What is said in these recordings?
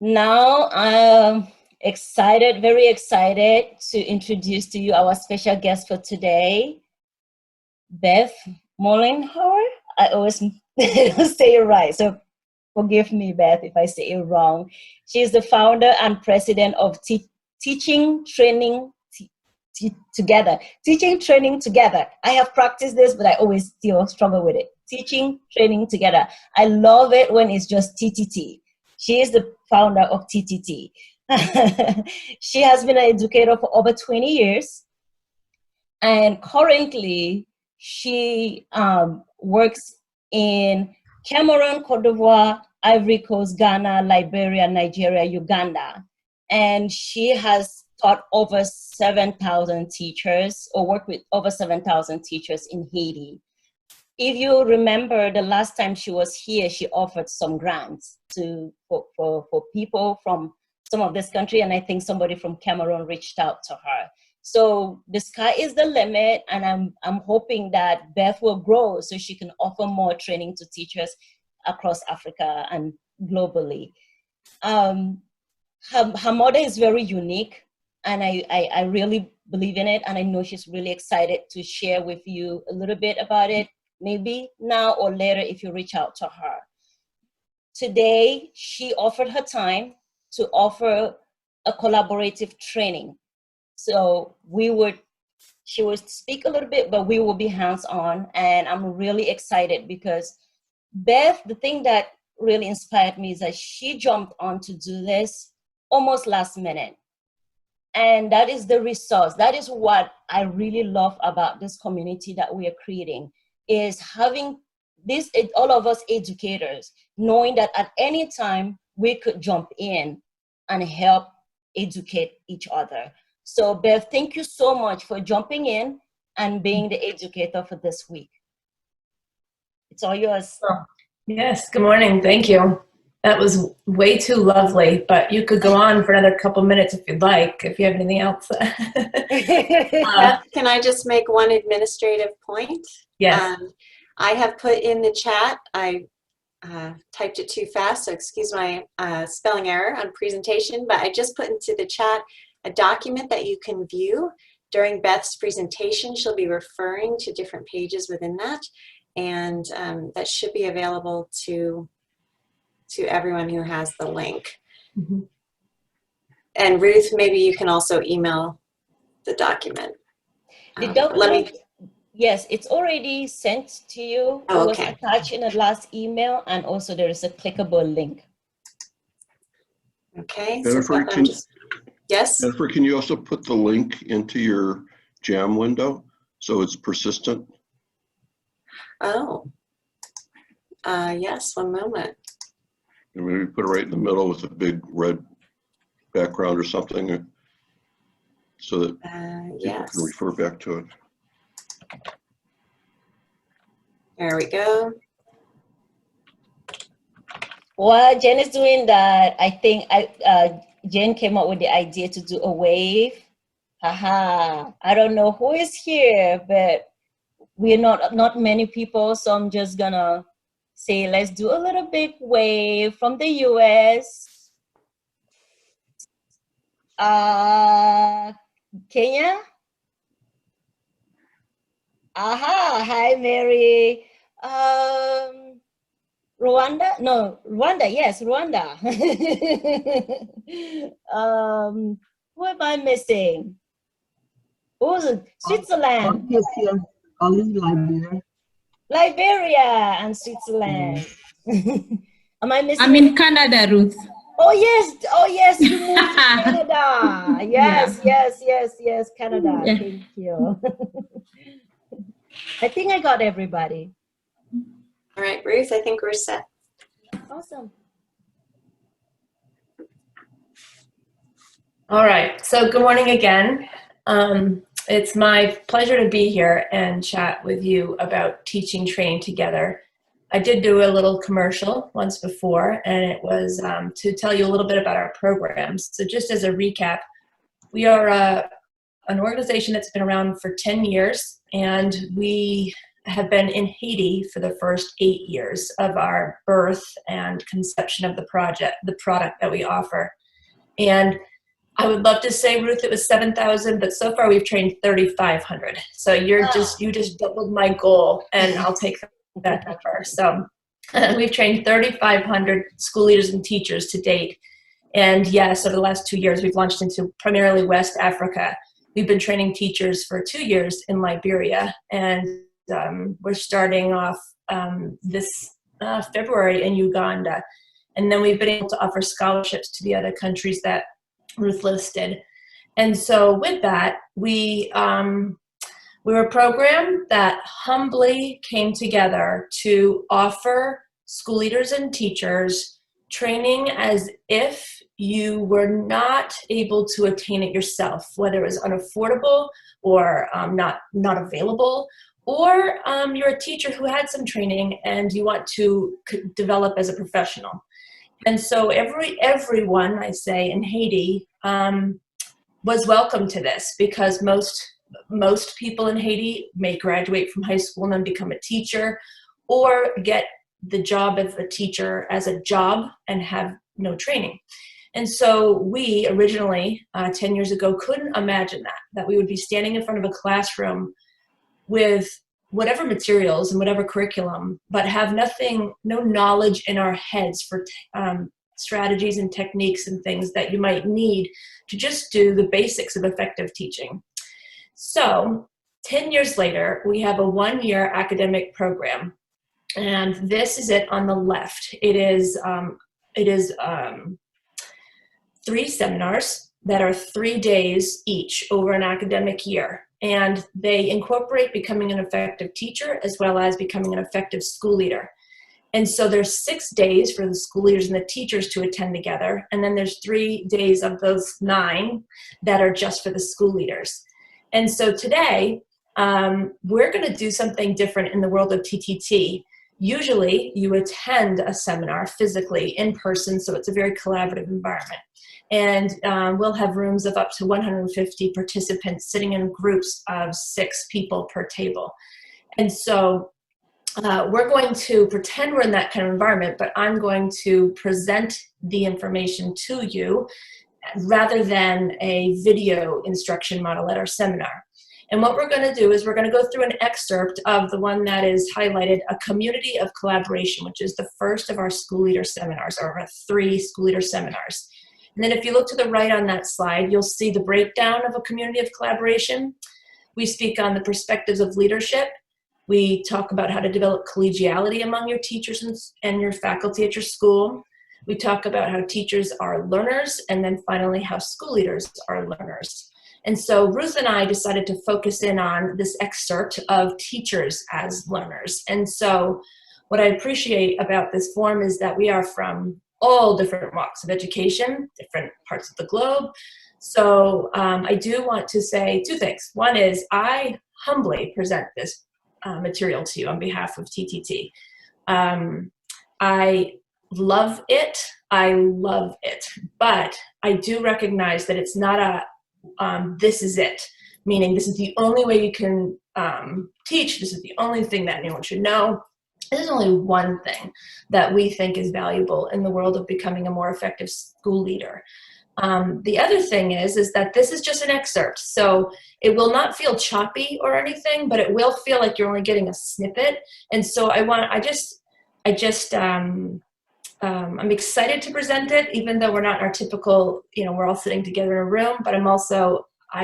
Now I'm excited, very excited to introduce to you our special guest for today, Beth Mollenhauer. I always say it right, so forgive me, Beth, if I say it wrong. She is the founder and president of Teaching Training Together. Teaching Training Together. I have practiced this, but I always still struggle with it. Teaching Training Together. I love it when it's just TTT. She is the founder of TTT. She has been an educator for over 20 years. And currently, she works in Cameroon, Cote d'Ivoire, Ivory Coast, Ghana, Liberia, Nigeria, Uganda. And she has taught over 7,000 teachers, or worked with over 7,000 teachers in Haiti. If you remember, the last time she was here, she offered some grants for people from some of this country, and I think somebody from Cameroon reached out to her. So the sky is the limit, and I'm hoping that Beth will grow so she can offer more training to teachers across Africa and globally. Her mother is very unique, and I really believe in it, and I know she's really excited to share with you a little bit about it, maybe now or later if you reach out to her. Today, she offered her time to offer a collaborative training. So she would speak a little bit, but we will be hands-on, and I'm really excited because Beth, the thing that really inspired me is that she jumped on to do this almost last minute. And that is the resource. That is what I really love about this community that we are creating, is having this, all of us educators, knowing that at any time we could jump in and help educate each other. So Beth, thank you so much for jumping in and being the educator for this week. It's all yours. Oh, yes, good morning, thank you. That was way too lovely, but you could go on for another couple minutes if you'd like, if you have anything else. Can I just make one administrative point? Yes. I have put in the chat, I typed it too fast, so excuse my spelling error on presentation, but I just put into the chat a document that you can view during Beth's presentation. She'll be referring to different pages within that, and that should be available to everyone who has the link. Mm-hmm. And Ruth, maybe you can also email the document. Yes, it's already sent to you. Oh, it was okay. attached in the last email, and also there is a clickable link. Okay. Jennifer, yes? Jennifer, can you also put the link into your Jam window so it's persistent? Oh, yes, one moment. And maybe put it right in the middle with a big red background or something so that people can refer back to it. There we go. While Jen is doing that, I think Jen came up with the idea to do a wave. Haha, I don't know who is here, but we're not many people, so I'm just gonna say, let's do a little big wave from the US. Kenya? Aha, hi Mary. Rwanda? No, Rwanda, yes, Rwanda. Who am I missing? Oh, Switzerland. Yes, here. Only Liberia. Liberia and Switzerland. Am I missing? I'm in Canada, Ruth. Oh yes, you moved to Canada. Yes, yeah. yes, Canada. Yeah. Thank you. I think I got everybody. All right, Ruth, I think we're set. Awesome. All right, so good morning again. It's my pleasure to be here and chat with you about Teaching Training Together. I did do a little commercial once before, and it was to tell you a little bit about our programs. So just as a recap, we are an organization that's been around for 10 years, and we have been in Haiti for the first 8 years of our birth and conception of the product that we offer. And I would love to say, Ruth, it was 7,000, but so far we've trained 3,500. So you just doubled my goal, and I'll take that number. So we've trained 3,500 school leaders and teachers to date. And yes, over the last 2 years, we've launched into primarily West Africa. We've been training teachers for 2 years in Liberia, and we're starting off this February in Uganda. And then we've been able to offer scholarships to the other countries that Ruth listed. And so with that, we're a program that humbly came together to offer school leaders and teachers training as if you were not able to attain it yourself, whether it was unaffordable or not available, or you're a teacher who had some training and you want to develop as a professional. And so everyone, I say, in Haiti was welcome to this, because most people in Haiti may graduate from high school and then become a teacher, or get the job of a teacher as a job and have no training. And so we originally, 10 years ago, couldn't imagine that we would be standing in front of a classroom with whatever materials and whatever curriculum, but have no knowledge in our heads for strategies and techniques and things that you might need to just do the basics of effective teaching. So 10 years later, we have a 1-year academic program, and this is it on the left. It is 3 seminars that are 3 days each over an academic year. And they incorporate becoming an effective teacher as well as becoming an effective school leader. And so there's 6 days for the school leaders and the teachers to attend together. And then there's 3 days of those 9 that are just for the school leaders. And so today, we're going to do something different in the world of TTT. Usually you attend a seminar physically in person, so it's a very collaborative environment. And we'll have rooms of up to 150 participants sitting in groups of 6 people per table. And so we're going to pretend we're in that kind of environment, but I'm going to present the information to you rather than a video instruction model at our seminar. And what we're going to do is we're going to go through an excerpt of the one that is highlighted, A Community of Collaboration, which is the first of our school leader seminars, or our 3 school leader seminars. And then if you look to the right on that slide, you'll see the breakdown of a community of collaboration. We speak on the perspectives of leadership. We talk about how to develop collegiality among your teachers and your faculty at your school. We talk about how teachers are learners, and then finally how school leaders are learners. And so Ruth and I decided to focus in on this excerpt of teachers as learners. And so what I appreciate about this forum is that we are from all different walks of education, different parts of the globe. So I do want to say 2 things. One is I humbly present this material to you on behalf of TTT. I love it, but I do recognize that it's not a this is it, meaning this is the only way you can teach, this is the only thing that anyone should know. There's only one thing that we think is valuable in the world of becoming a more effective school leader. The other thing is that this is just an excerpt, so it will not feel choppy or anything, but it will feel like you're only getting a snippet. And so I'm excited to present it, even though we're not our typical, we're all sitting together in a room, but I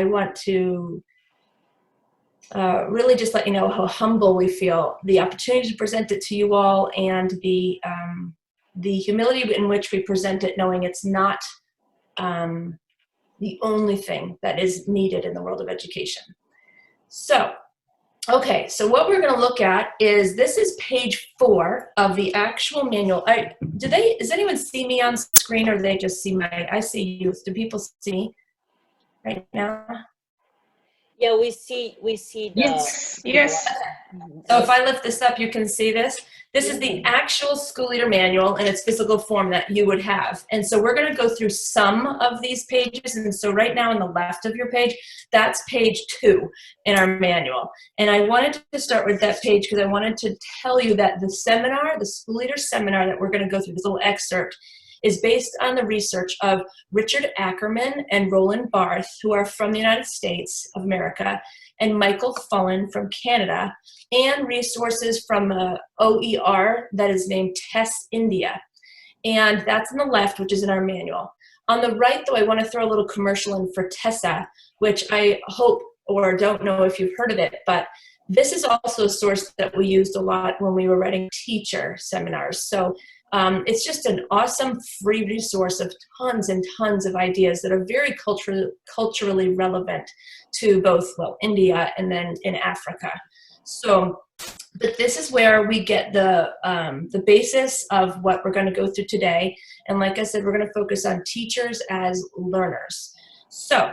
want to really just let you know how humble we feel, the opportunity to present it to you all, and the humility in which we present it, knowing it's not the only thing that is needed in the world of education. So, okay, so what we're going to look at is, this is page 4 of the actual manual. Does anyone see me on screen, or do they just see I see you? Do people see me right now? Yeah, we see the Yes, yes. So if I lift this up, you can see this. This is the actual school leader manual in its physical form that you would have. And so we're going to go through some of these pages. And so right now on the left of your page, that's page 2 in our manual. And I wanted to start with that page because I wanted to tell you that the seminar, the school leader seminar that we're going to go through, this little excerpt, is based on the research of Richard Ackerman and Roland Barth, who are from the United States of America, and Michael Fullen from Canada, and resources from OER that is named TESS India. And that's on the left, which is in our manual. On the right, though, I want to throw a little commercial in for TESSA, which I hope or don't know if you've heard of it, but this is also a source that we used a lot when we were writing teacher seminars. So it's just an awesome free resource of tons and tons of ideas that are very culturally relevant to both, well, India and then in Africa. So, but this is where we get the basis of what we're going to go through today. And like I said, we're going to focus on teachers as learners. So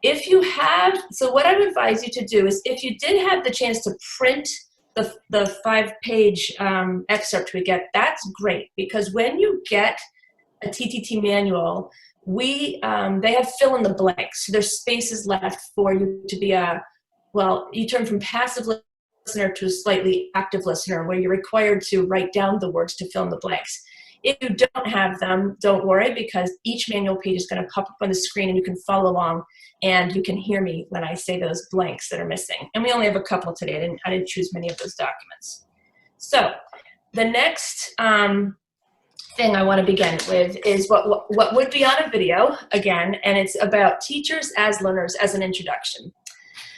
if you have, so what I would advise you to do is if you did have the chance to print the 5-page excerpt we get, that's great, because when you get a TTT manual, they have fill in the blanks. So there's spaces left for you to be you turn from passive listener to a slightly active listener, where you're required to write down the words to fill in the blanks. If you don't have them, don't worry, because each manual page is going to pop up on the screen and you can follow along and you can hear me when I say those blanks that are missing. And we only have a couple today. I didn't choose many of those documents. So the next thing I want to begin with is what would be on a video, again, and it's about teachers as learners as an introduction.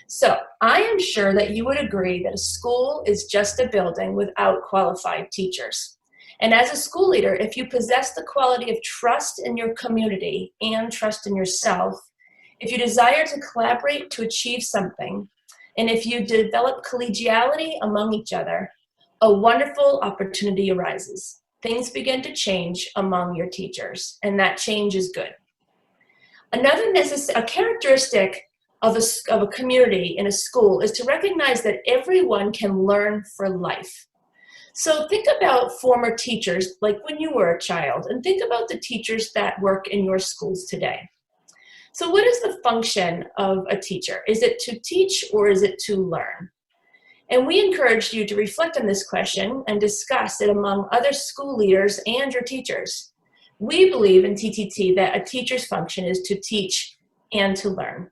So I am sure that you would agree that a school is just a building without qualified teachers. And as a school leader, if you possess the quality of trust in your community and trust in yourself, if you desire to collaborate to achieve something, and if you develop collegiality among each other, a wonderful opportunity arises. Things begin to change among your teachers, and that change is good. A characteristic of a community in a school is to recognize that everyone can learn for life. So think about former teachers, like when you were a child, and think about the teachers that work in your schools today. So what is the function of a teacher? Is it to teach or is it to learn? And we encourage you to reflect on this question and discuss it among other school leaders and your teachers. We believe in TTT that a teacher's function is to teach and to learn.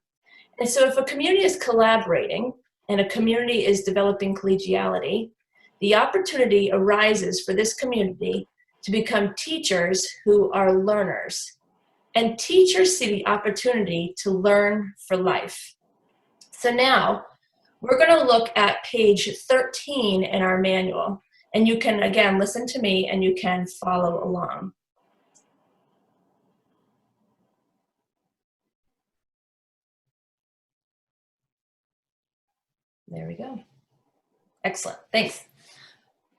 And so if a community is collaborating and a community is developing collegiality, the opportunity arises for this community to become teachers who are learners. And teachers see the opportunity to learn for life. So now we're going to look at page 13 in our manual. And you can, again, listen to me and you can follow along. There we go. Excellent. Thanks.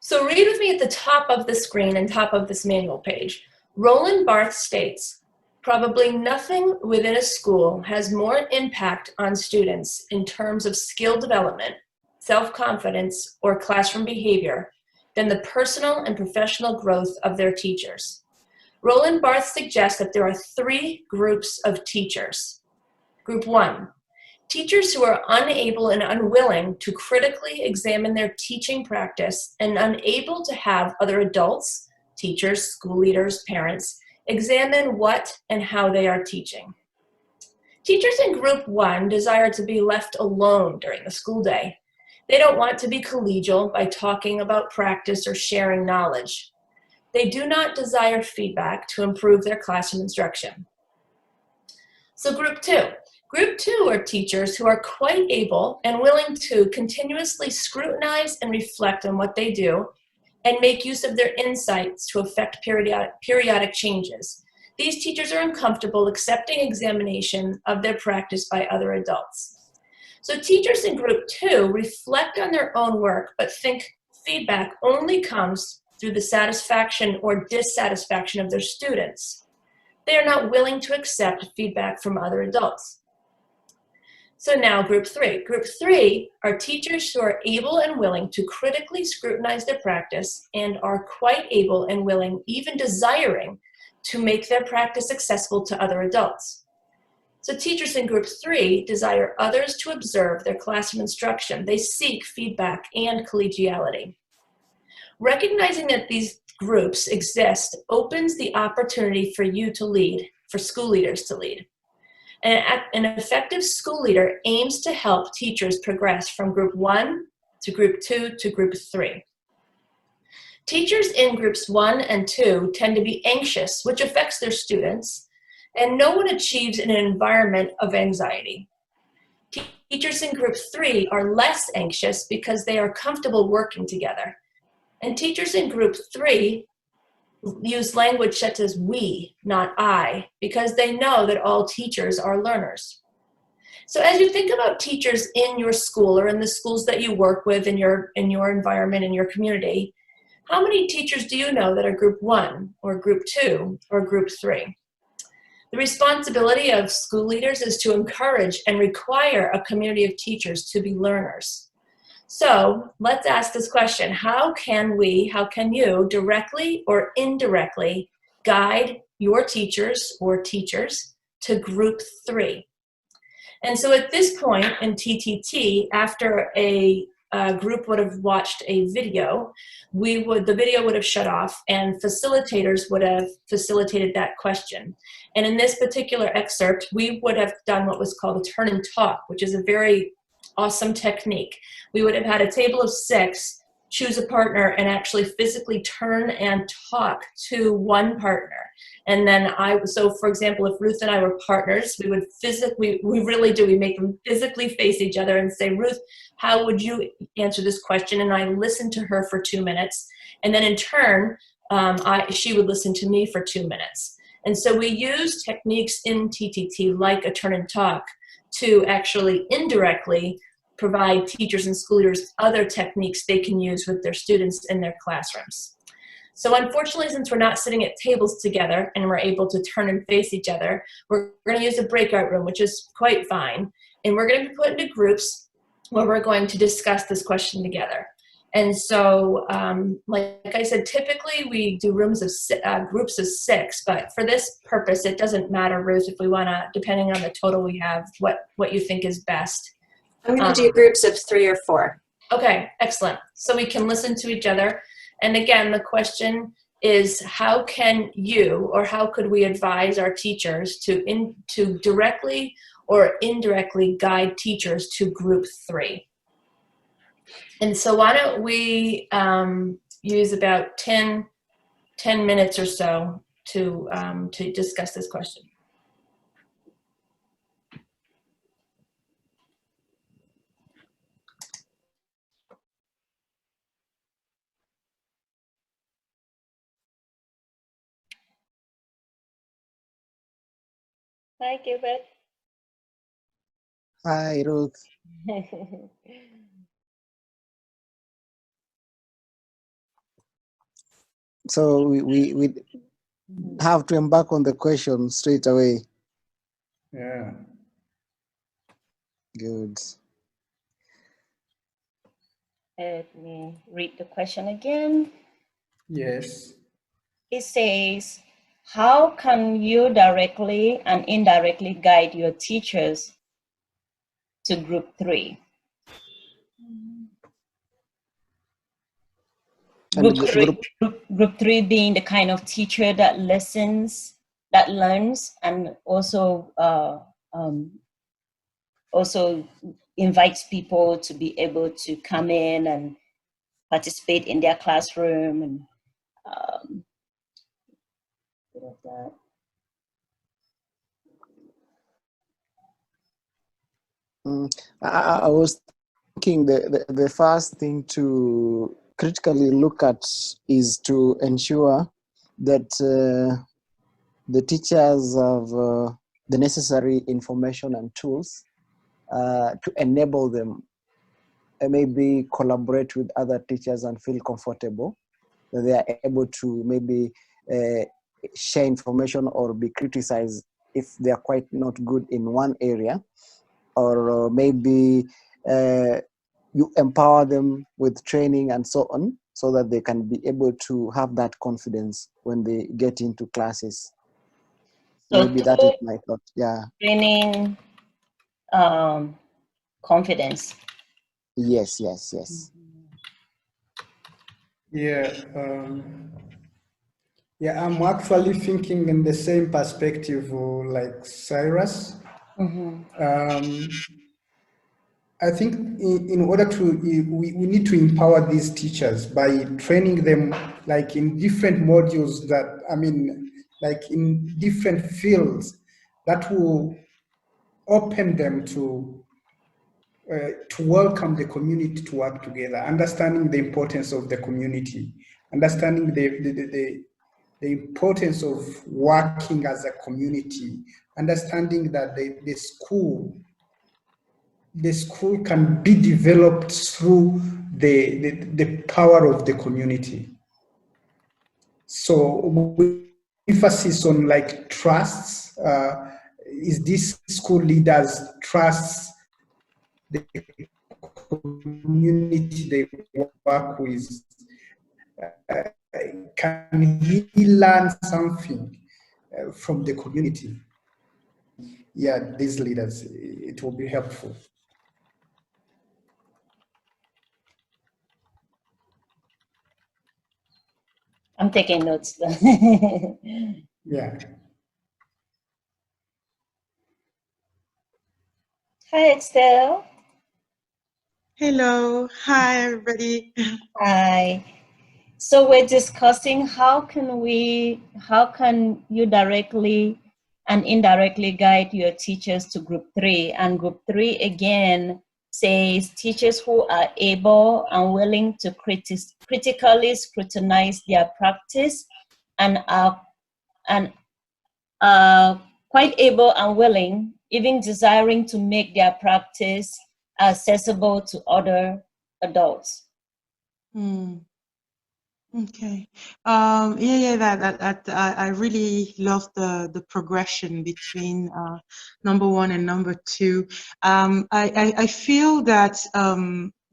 So read with me at the top of the screen and top of this manual page. Roland Barth states, probably nothing within a school has more impact on students in terms of skill development, self-confidence, or classroom behavior than the personal and professional growth of their teachers. Roland Barth suggests that there are 3 groups of teachers. Group 1, teachers who are unable and unwilling to critically examine their teaching practice and unable to have other adults, teachers, school leaders, parents, examine what and how they are teaching. Teachers in Group 1 desire to be left alone during the school day. They don't want to be collegial by talking about practice or sharing knowledge. They do not desire feedback to improve their classroom instruction. So Group 2. Group 2 are teachers who are quite able and willing to continuously scrutinize and reflect on what they do and make use of their insights to effect periodic changes. These teachers are uncomfortable accepting examination of their practice by other adults. So teachers in Group 2 reflect on their own work, but think feedback only comes through the satisfaction or dissatisfaction of their students. They are not willing to accept feedback from other adults. So now group three. Group three are teachers who are able and willing to critically scrutinize their practice and are quite able and willing, even desiring, to make their practice accessible to other adults. So teachers in group three desire others to observe their classroom instruction. They seek feedback and collegiality. Recognizing that these groups exist opens the opportunity for you to lead, for school leaders to lead. An effective school leader aims to help teachers progress from group 1 to group 2 to group 3. Teachers in groups 1 and 2 tend to be anxious, which affects their students, and no one achieves in an environment of anxiety. Teachers in group 3 are less anxious because they are comfortable working together. And teachers in group 3 use language such as we, not I, because they know that all teachers are learners. So as you think about teachers in your school or in the schools that you work with in your environment, in your community, how many teachers do you know that are group 1 or group 2 or group 3? The responsibility of school leaders is to encourage and require a community of teachers to be learners. So let's ask this question: how can you directly or indirectly guide your teachers or teachers to group 3? And so at this point in TTT, after a group would have watched a video, the video would have shut off and facilitators would have facilitated that question. And in this particular excerpt, we would have done what was called a turn and talk, which is a very awesome technique. We would have had a table of 6, choose a partner, and actually physically turn and talk to one partner. And then so for example, if Ruth and I were partners, we would we make them physically face each other and say, Ruth, how would you answer this question? And I listened to her for 2 minutes. And then in turn, she would listen to me for 2 minutes. And so we use techniques in TTT like a turn and talk to actually indirectly provide teachers and school leaders other techniques they can use with their students in their classrooms. So unfortunately, since we're not sitting at tables together and we're able to turn and face each other, we're going to use a breakout room, which is quite fine. And we're going to be put into groups where we're going to discuss this question together. And so, like I said, typically we do groups of 6, but for this purpose, it doesn't matter, Ruth, if we want to, depending on the total we have, what you think is best. I'm going to do groups of 3 or 4. Okay, excellent. So we can listen to each other. And again, the question is, how can you, or how could we advise our teachers to directly or indirectly guide teachers to group 3? And so why don't we use about 10 minutes or so to discuss this question. Hi, Gilbert. Hi, Ruth. So we have to embark on the question straight away. Yeah. Good. Let me read the question again. Yes. It says, how can you directly and indirectly guide your teachers to group 3? Group 3 being the kind of teacher that listens, that learns, and also invites people to be able to come in and participate in their classroom and bit of that. I was thinking the first thing to critically look at is to ensure that the teachers have the necessary information and tools to enable them and maybe collaborate with other teachers and feel comfortable that they are able to maybe share information or be criticized if they are quite not good in one area. or maybe you empower them with training and so on, so that they can be able to have that confidence when they get into classes. So Maybe that is my thought. Yeah. training, confidence. Yes. Yeah. Yeah, I'm actually thinking in the same perspective like Cyrus. I think in order to, we need to empower these teachers by training them like in different modules that, I mean, like in different fields that will open them to welcome the community to work together, understanding the importance of the community, understanding the importance of working as a community, understanding that the school can be developed through the power of the community. So with emphasis on like trusts, is this school leaders trusts the community they work with, can he learn something from the community? Yeah, these leaders, it will be helpful. I'm taking notes. Yeah. Hi, Estelle. Hello. Hi, everybody. Hi. So we're discussing how can you directly and indirectly guide your teachers to group 3. And group 3 again says teachers who are able and willing to critically scrutinize their practice and are quite able and willing, even desiring to make their practice accessible to other adults. Okay. That I really love the progression between number 1 and number 2. I feel that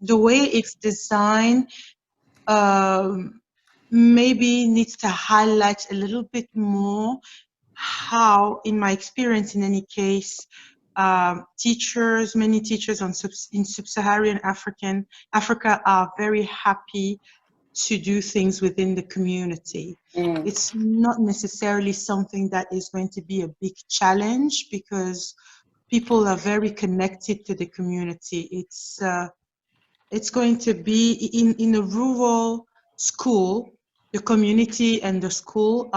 the way it's designed maybe needs to highlight a little bit more how, in my experience, in any case, many teachers in sub-Saharan Africa are very happy to do things within the community. It's not necessarily something that is going to be a big challenge because people are very connected to the community. It's going to be in a rural school, the community and the school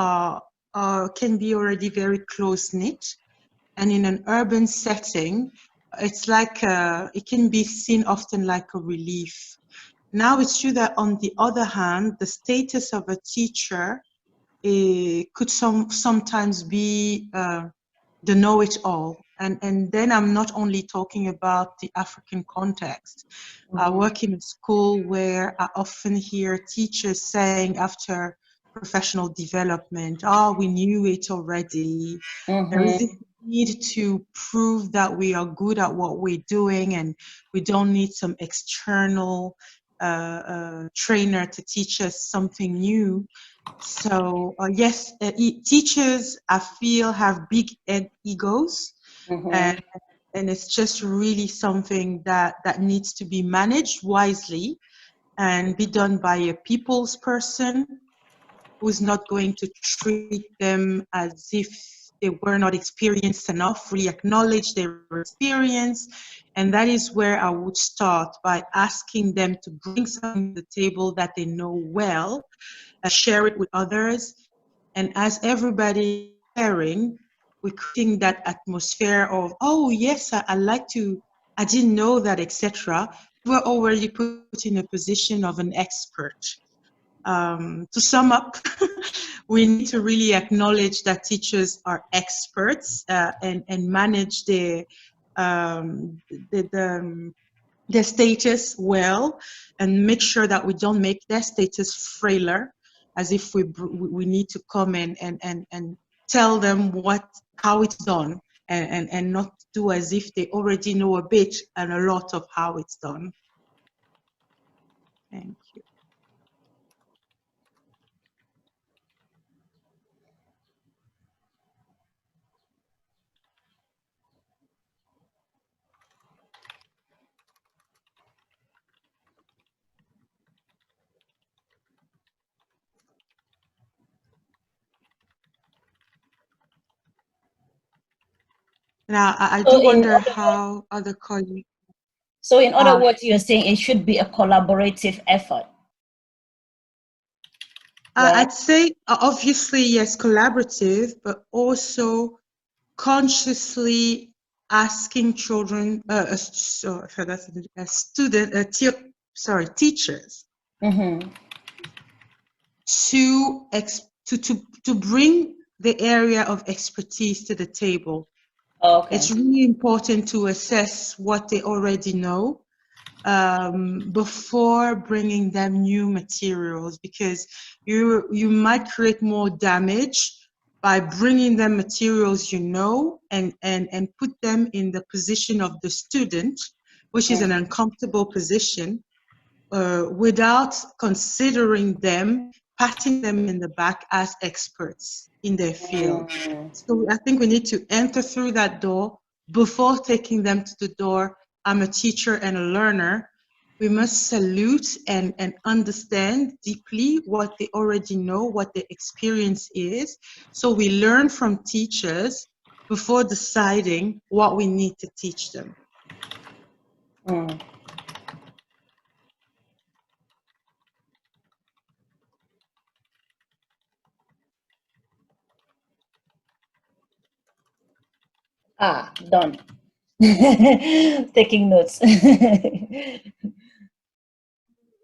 can be already very close-knit. And in an urban setting, it's like it can be seen often like a relief. Now it's true that on the other hand, the status of a teacher could sometimes be the know-it-all. And then I'm not only talking about the African context. I work in a school where I often hear teachers saying after professional development, oh, we knew it already. There is a need to prove that we are good at what we're doing and we don't need some external trainer to teach us something new. So yes, teachers, I feel, have big egos, and it's just really something that needs to be managed wisely and be done by a people's person who's not going to treat them as if they were not experienced enough, really acknowledge their experience. And that is where I would start, by asking them to bring something to the table that they know well, share it with others. And as everybody sharing, we're creating that atmosphere of, oh yes, I didn't know that, etc. We're already put in a position of an expert. To sum up, we need to really acknowledge that teachers are experts and manage their status well, and make sure that we don't make their status frailer, as if we need to come in and tell them how it's done, and not do as if they already know a bit and a lot of how it's done. Thank you. Now, I do wonder how other colleagues. So in other words, you're saying it should be a collaborative effort. I'd say, obviously, yes, collaborative, but also consciously asking children, teachers, to bring the area of expertise to the table. Okay. It's really important to assess what they already know before bringing them new materials, because you might create more damage by bringing them materials you know and put them in the position of the student, which is an uncomfortable position, without considering them, patting them in the back as experts in their field. So I think we need to enter through that door before taking them to the door. I'm a teacher and a learner. We must salute and understand deeply what they already know, what their experience is. So we learn from teachers before deciding what we need to teach them. Done. Taking notes.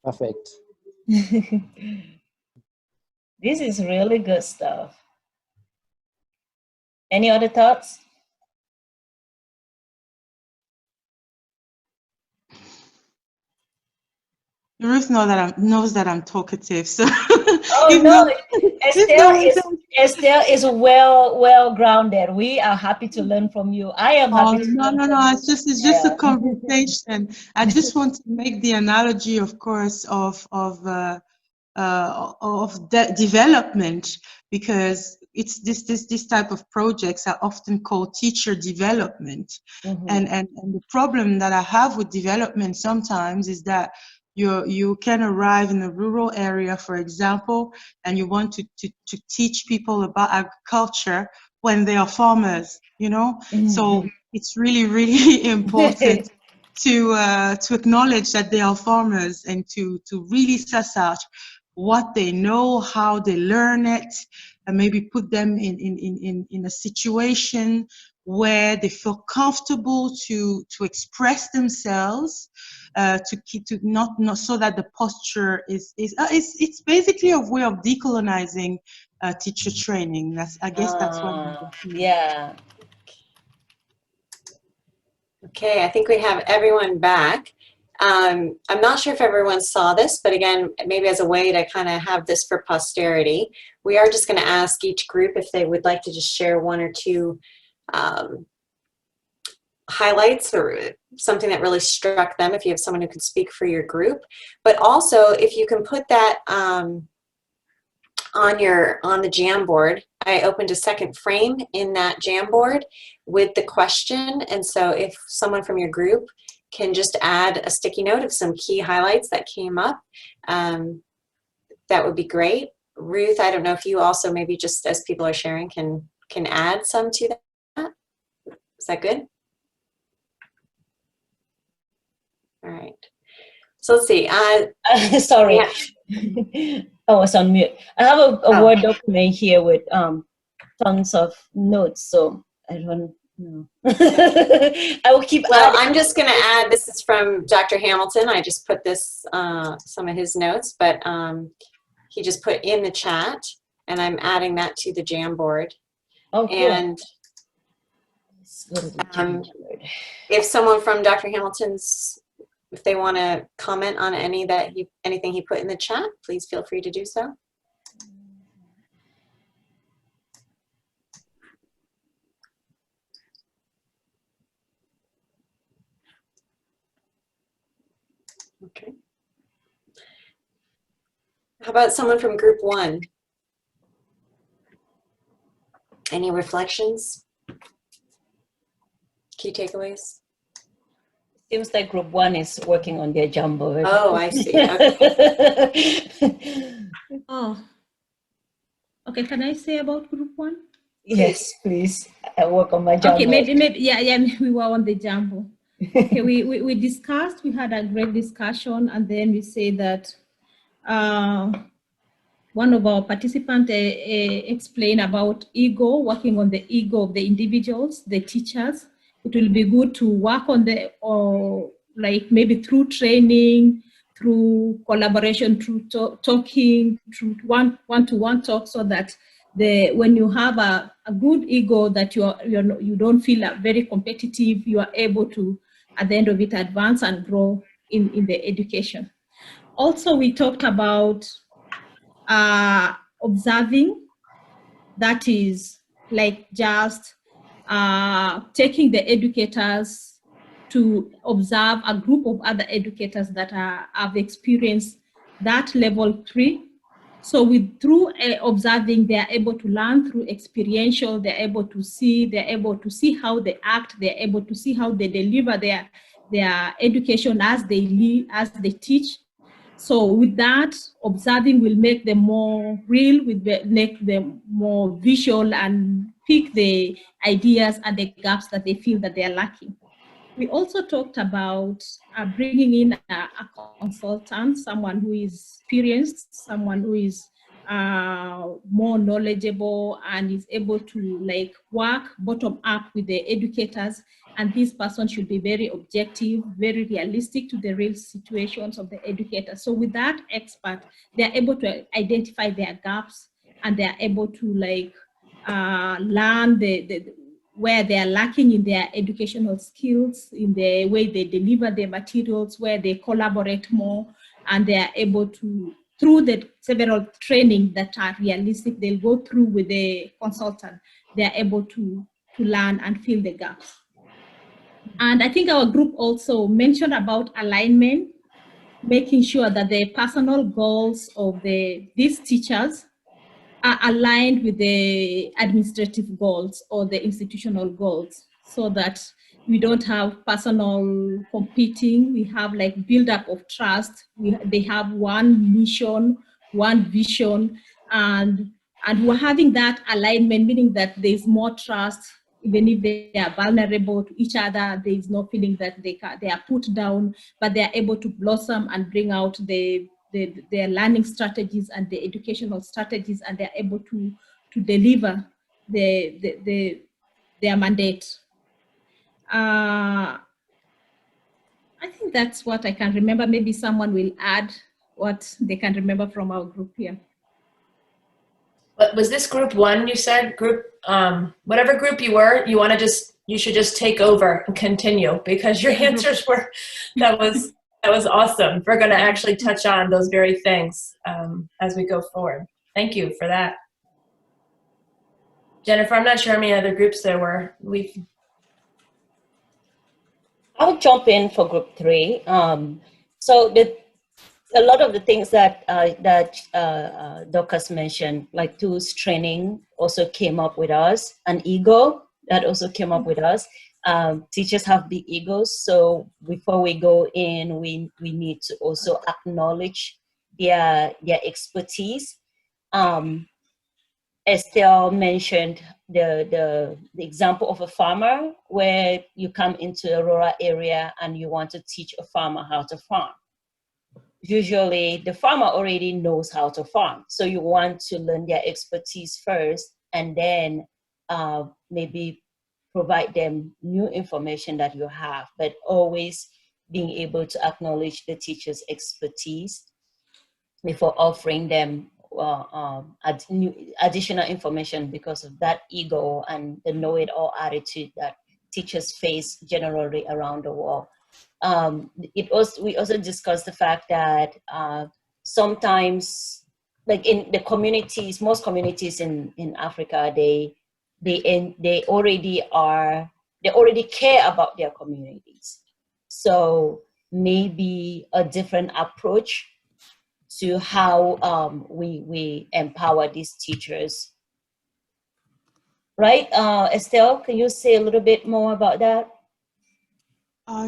Perfect. This is really good stuff. Any other thoughts? Ruth knows that I'm talkative, so. Oh no, Estelle is well grounded. We are happy to learn from you. I am happy to learn from you. It's just a conversation. I just want to make the analogy, of course, of development, because it's this type of projects are often called teacher development. And the problem that I have with development sometimes is that you can arrive in a rural area, for example, and you want to teach people about agriculture when they are farmers, you know? So it's really, really important to acknowledge that they are farmers and to really suss out what they know, how they learn it, and maybe put them in a situation where they feel comfortable to express themselves, to not so that the posture it's basically a way of decolonizing teacher training. I guess that's what I'm thinking. Yeah. Okay, I think we have everyone back. I'm not sure if everyone saw this, but again, maybe as a way to kind of have this for posterity, we are just going to ask each group if they would like to just share one or two highlights or something that really struck them, if you have someone who can speak for your group. But also, if you can put that on the Jamboard. I opened a second frame in that Jamboard with the question, and so if someone from your group can just add a sticky note of some key highlights that came up, that would be great. Ruth, I don't know if you also maybe just as people are sharing can add some to that. Is that good? All right. So let's see. Sorry. I was on mute. I have a Word document here with tons of notes, so I don't know. I will keep adding. I'm just going to add, this is from Dr. Hamilton. I just put this, some of his notes, but he just put in the chat, and I'm adding that to the Jamboard. Oh, cool. And if someone from Dr. Hamilton's, if they want to comment on anything he put in the chat, please feel free to do so. Okay. How about someone from group 1? Any reflections? Key takeaways? Seems like group 1 is working on their Jumbo. Right? Oh, I see. Okay. Oh, okay. Can I say about group 1? Yes, please. I work on my Jumbo. Okay, maybe, yeah, we were on the Jumbo. Okay, we discussed, we had a great discussion, and then we say that one of our participants explained about ego, working on the ego of the individuals, the teachers. It will be good to work on like maybe through training, through collaboration, through talking, through one-to-one talk, so that when you have a good ego, that you don't feel very competitive, you are able to, at the end of it, advance and grow in the education. Also, we talked about observing, that is like just taking the educators to observe a group of other educators that have experienced that level 3. So through observing, they are able to learn through experiential, they're able to see how they act, they're able to see how they deliver their education as they teach. So with that, observing will make them more real, make them more visual, and pick the ideas and the gaps that they feel that they are lacking. We also talked about bringing in a consultant, someone who is experienced, someone who is more knowledgeable and is able to like work bottom up with the educators. And this person should be very objective, very realistic to the real situations of the educators. So with that expert, they're able to identify their gaps, and they're able to like learn where they are lacking in their educational skills, in the way they deliver their materials, where they collaborate more, and they are able to, through the several training that are realistic, they'll go through with the consultant, they are able to learn and fill the gaps. And I think our group also mentioned about alignment, making sure that the personal goals of these teachers are aligned with the administrative goals or the institutional goals, so that we don't have personal competing. We have like build up of trust. They have one mission, one vision, and we're having that alignment, meaning that there's more trust. Even if they are vulnerable to each other, there is no feeling that they are put down, but they are able to blossom and bring out their learning strategies and the educational strategies, and they're able to deliver their mandate. I think that's what I can remember. Maybe someone will add what they can remember from our group here. But was this group 1, you said? Group, whatever group you were, you should just take over and continue, because your answers were, that was awesome. We're going to actually touch on those very things as we go forward. Thank you for that. Jennifer, I'm not sure how many other groups there were. I'll jump in for group 3. So a lot of the things that Dorcas mentioned, like tools training, also came up with us. An ego, that also came up with us. Teachers have big egos, so before we go in, we need to also acknowledge their expertise. Estelle mentioned the example of a farmer, where you come into a rural area and you want to teach a farmer how to farm. Usually the farmer already knows how to farm, so you want to learn their expertise first, and then maybe provide them new information that you have, but always being able to acknowledge the teacher's expertise before offering them additional information, because of that ego and the know-it-all attitude that teachers face generally around the world. We also discussed the fact that sometimes, like in the communities, most communities in Africa, they already care about their communities. So may be a different approach to how we empower these teachers. Right, Estelle, can you say a little bit more about that?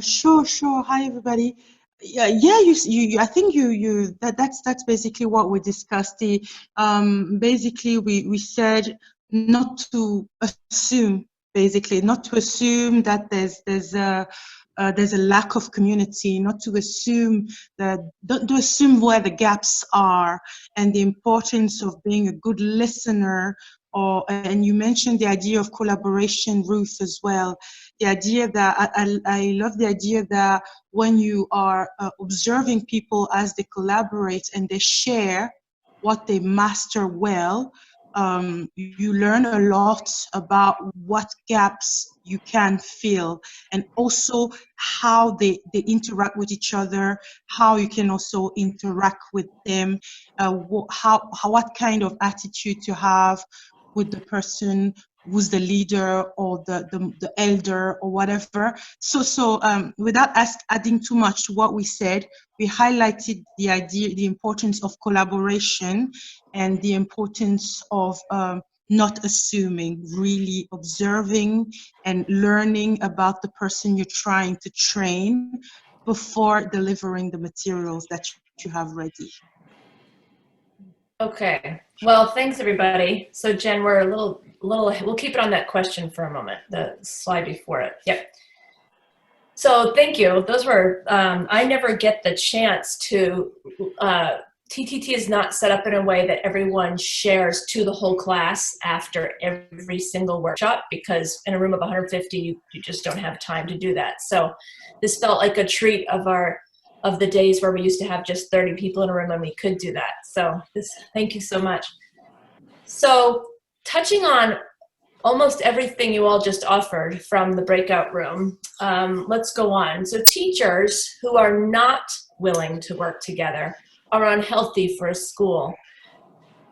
Sure. Hi, everybody. Yeah, I think that's basically what we discussed. Basically we said not to assume, that there's a lack of community, not to assume don't to assume where the gaps are, and the importance of being a good listener. And you mentioned the idea of collaboration, Ruth, as well. The idea that I love the idea that when you are observing people as they collaborate and they share what they master well, you learn a lot about what gaps you can fill, and also how they interact with each other, how you can also interact with them, what kind of attitude to have with the person who's the leader or the elder or whatever. So without adding too much to what we said, we highlighted the importance of collaboration and the importance of not assuming, really observing and learning about the person you're trying to train before delivering the materials that you have ready. Okay, well, thanks everybody. So Jen, we're a little, we'll keep it on that question for a moment, the slide before it. Yep. So thank you. Those were, I never get the chance to, TTT is not set up in a way that everyone shares to the whole class after every single workshop, because in a room of 150, you just don't have time to do that. So this felt like a treat of the days where we used to have just 30 people in a room and we could do that. So thank you so much. So touching on almost everything you all just offered from the breakout room, let's go on. So teachers who are not willing to work together are unhealthy for a school.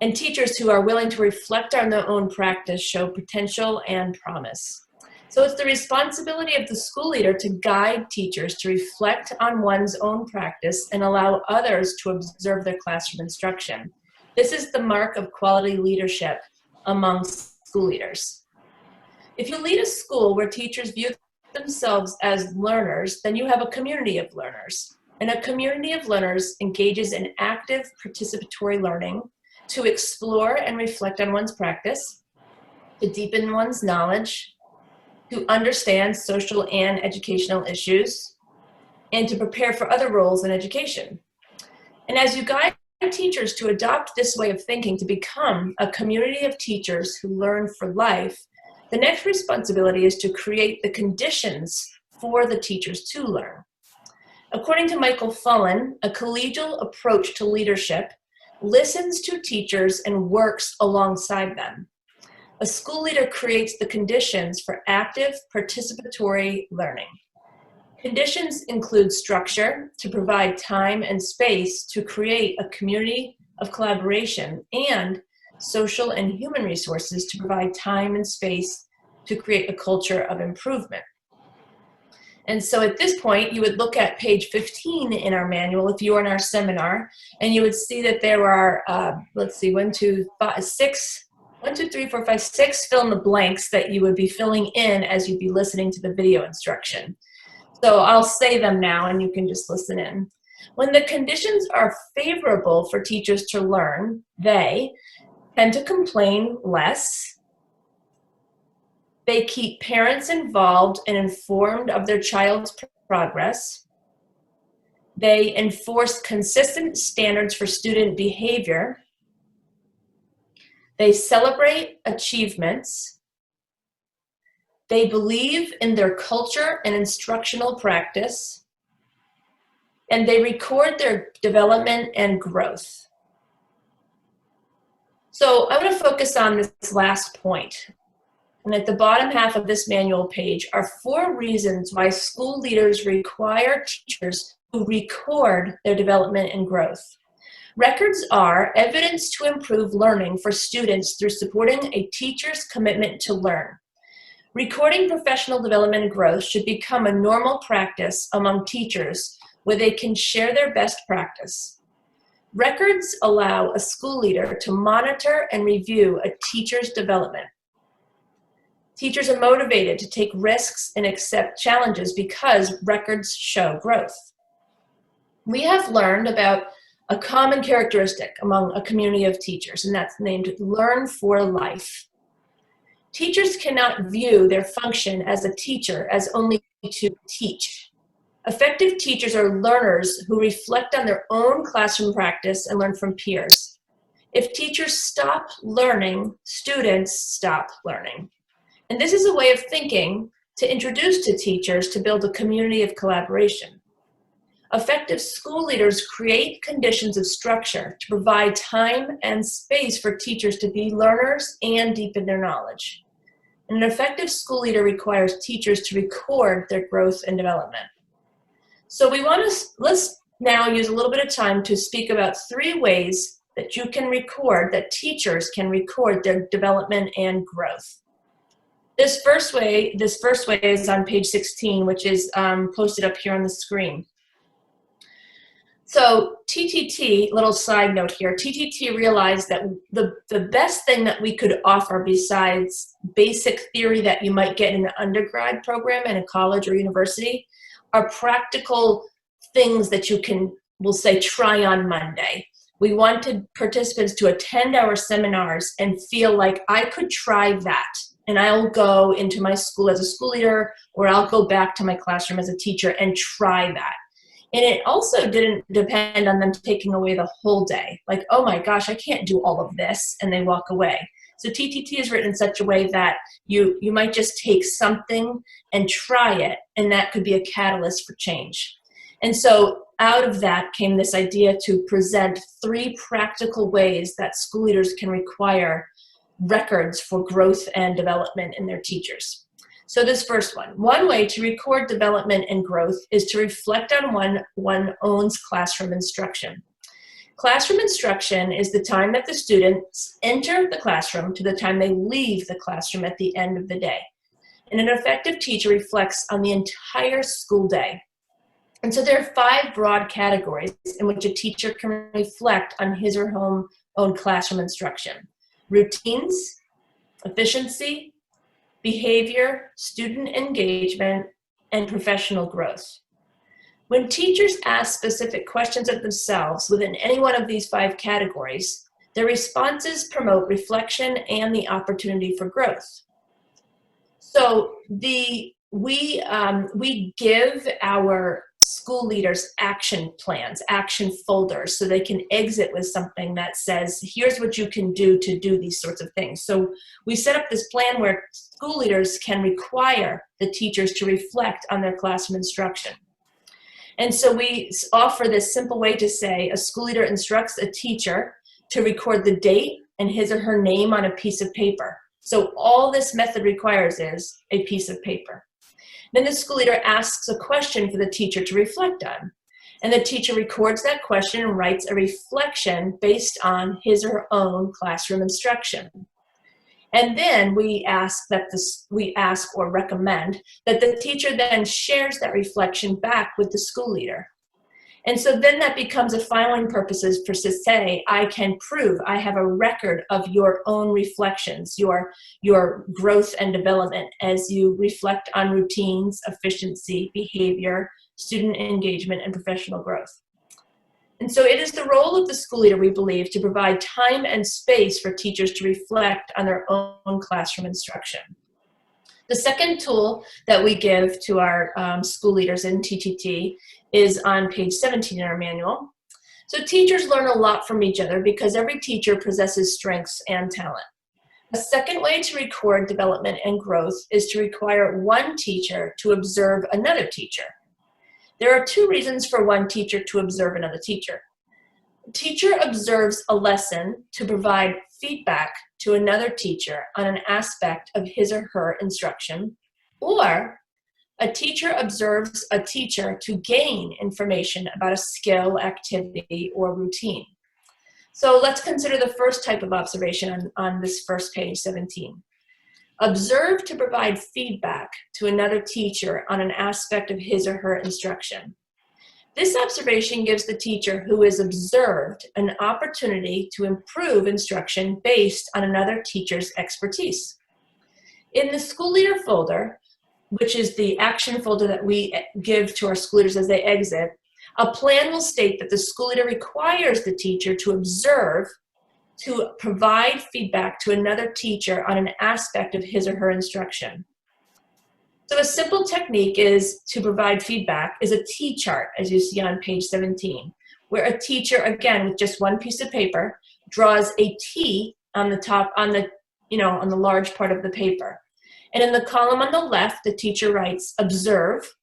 And teachers who are willing to reflect on their own practice show potential and promise. So it's the responsibility of the school leader to guide teachers to reflect on one's own practice and allow others to observe their classroom instruction. This is the mark of quality leadership among school leaders. If you lead a school where teachers view themselves as learners, then you have a community of learners. And a community of learners engages in active participatory learning to explore and reflect on one's practice, to deepen one's knowledge, to understand social and educational issues, and to prepare for other roles in education. And as you guide teachers to adopt this way of thinking to become a community of teachers who learn for life, the next responsibility is to create the conditions for the teachers to learn. According to Michael Fullen, a collegial approach to leadership listens to teachers and works alongside them. A school leader creates the conditions for active participatory learning. Conditions include structure to provide time and space to create a community of collaboration, and social and human resources to provide time and space to create a culture of improvement. And so at this point, you would look at page 15 in our manual if you were in our seminar, and you would see that there are, let's see, 6 fill in the blanks that you would be filling in as you'd be listening to the video instruction. So I'll say them now and you can just listen in. When the conditions are favorable for teachers to learn, they tend to complain less. They keep parents involved and informed of their child's progress. They enforce consistent standards for student behavior. They celebrate achievements. They believe in their culture and instructional practice. And they record their development and growth. So I'm going to focus on this last point. And at the bottom half of this manual page are 4 reasons why school leaders require teachers who record their development and growth. Records are evidence to improve learning for students through supporting a teacher's commitment to learn. Recording professional development and growth should become a normal practice among teachers where they can share their best practice. Records allow a school leader to monitor and review a teacher's development. Teachers are motivated to take risks and accept challenges because records show growth. We have learned about a common characteristic among a community of teachers, and that's named Learn for Life. Teachers cannot view their function as a teacher as only to teach. Effective teachers are learners who reflect on their own classroom practice and learn from peers. If teachers stop learning, students stop learning. And this is a way of thinking to introduce to teachers to build a community of collaboration. Effective school leaders create conditions of structure to provide time and space for teachers to be learners and deepen their knowledge. And an effective school leader requires teachers to record their growth and development. So let's now use a little bit of time to speak about 3 ways that you can record, that teachers can record their development and growth. This first way is on page 16, which is posted up here on the screen. So TTT, little side note here, TTT realized that the best thing that we could offer besides basic theory that you might get in an undergrad program in a college or university are practical things that you can, we'll say, try on Monday. We wanted participants to attend our seminars and feel like I could try that, and I'll go into my school as a school leader, or I'll go back to my classroom as a teacher and try that. And it also didn't depend on them taking away the whole day. Like, oh my gosh, I can't do all of this, and they walk away. So TTT is written in such a way that you might just take something and try it, and that could be a catalyst for change. And so out of that came this idea to present 3 practical ways that school leaders can require records for growth and development in their teachers. So this first one way to record development and growth is to reflect on one owns classroom instruction. Classroom instruction is the time that the students enter the classroom to the time they leave the classroom at the end of the day. And an effective teacher reflects on the entire school day. And so there are 5 broad categories in which a teacher can reflect on his or her own classroom instruction: routines, efficiency, behavior, student engagement, and professional growth. When teachers ask specific questions of themselves within any one of these 5 categories, their responses promote reflection and the opportunity for growth. So we give our school leaders action plans, action folders, so they can exit with something that says, here's what you can do to do these sorts of things. So we set up this plan where school leaders can require the teachers to reflect on their classroom instruction. And so we offer this simple way to say a school leader instructs a teacher to record the date and his or her name on a piece of paper. So all this method requires is a piece of paper. Then the school leader asks a question for the teacher to reflect on. And the teacher records that question and writes a reflection based on his or her own classroom instruction. And then we ask or recommend that the teacher then shares that reflection back with the school leader. And so then that becomes a filing purposes for to say, I can prove I have a record of your own reflections, your growth and development as you reflect on routines, efficiency, behavior, student engagement, and professional growth. And so it is the role of the school leader, we believe, to provide time and space for teachers to reflect on their own classroom instruction. The second tool that we give to our school leaders in TTT is on page 17 in our manual. So teachers learn a lot from each other because every teacher possesses strengths and talent. A second way to record development and growth is to require one teacher to observe another teacher. There are 2 reasons for one teacher to observe another teacher. A teacher observes a lesson to provide feedback to another teacher on an aspect of his or her instruction, or a teacher observes a teacher to gain information about a skill, activity, or routine. So let's consider the first type of observation on this first page, 17. Observe to provide feedback to another teacher on an aspect of his or her instruction. This observation gives the teacher who is observed an opportunity to improve instruction based on another teacher's expertise. In the school leader folder, which is the action folder that we give to our school leaders as they exit, a plan will state that the school leader requires the teacher to observe, to provide feedback to another teacher on an aspect of his or her instruction. So a simple technique is to provide feedback is a T-chart, as you see on page 17, where a teacher, again, with just one piece of paper, draws a T on the top, on the large part of the paper. And in the column on the left, the teacher writes, observe.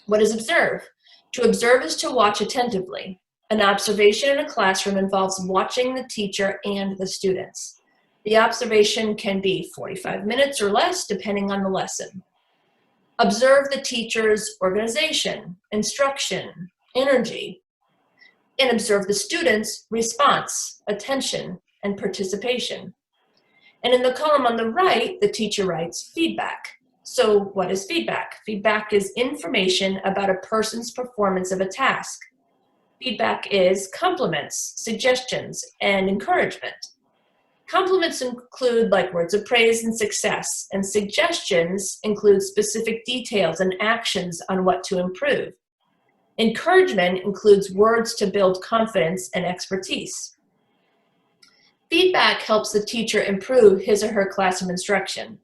What is observe? To observe is to watch attentively. An observation in a classroom involves watching the teacher and the students. The observation can be 45 minutes or less, depending on the lesson. Observe the teacher's organization, instruction, energy, and observe the students' response, attention, and participation. And in the column on the right, the teacher writes feedback. So what is feedback? Feedback is information about a person's performance of a task. Feedback is compliments, suggestions, and encouragement. Compliments include like words of praise and success, and suggestions include specific details and actions on what to improve. Encouragement includes words to build confidence and expertise. Feedback helps the teacher improve his or her classroom instruction.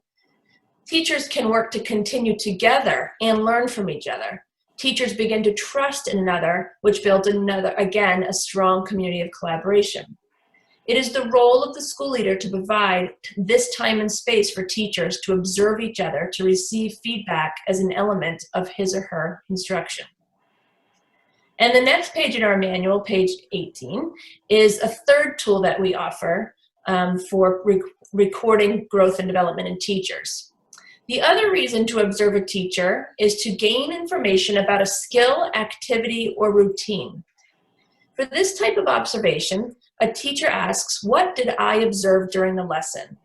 Teachers can work to continue together and learn from each other. Teachers begin to trust in another, which builds again, a strong community of collaboration. It is the role of the school leader to provide this time and space for teachers to observe each other, to receive feedback as an element of his or her instruction. And the next page in our manual, page 18, is a third tool that we offer for recording growth and development in teachers. The other reason to observe a teacher is to gain information about a skill, activity, or routine. For this type of observation, a teacher asks, what did I observe during the lesson?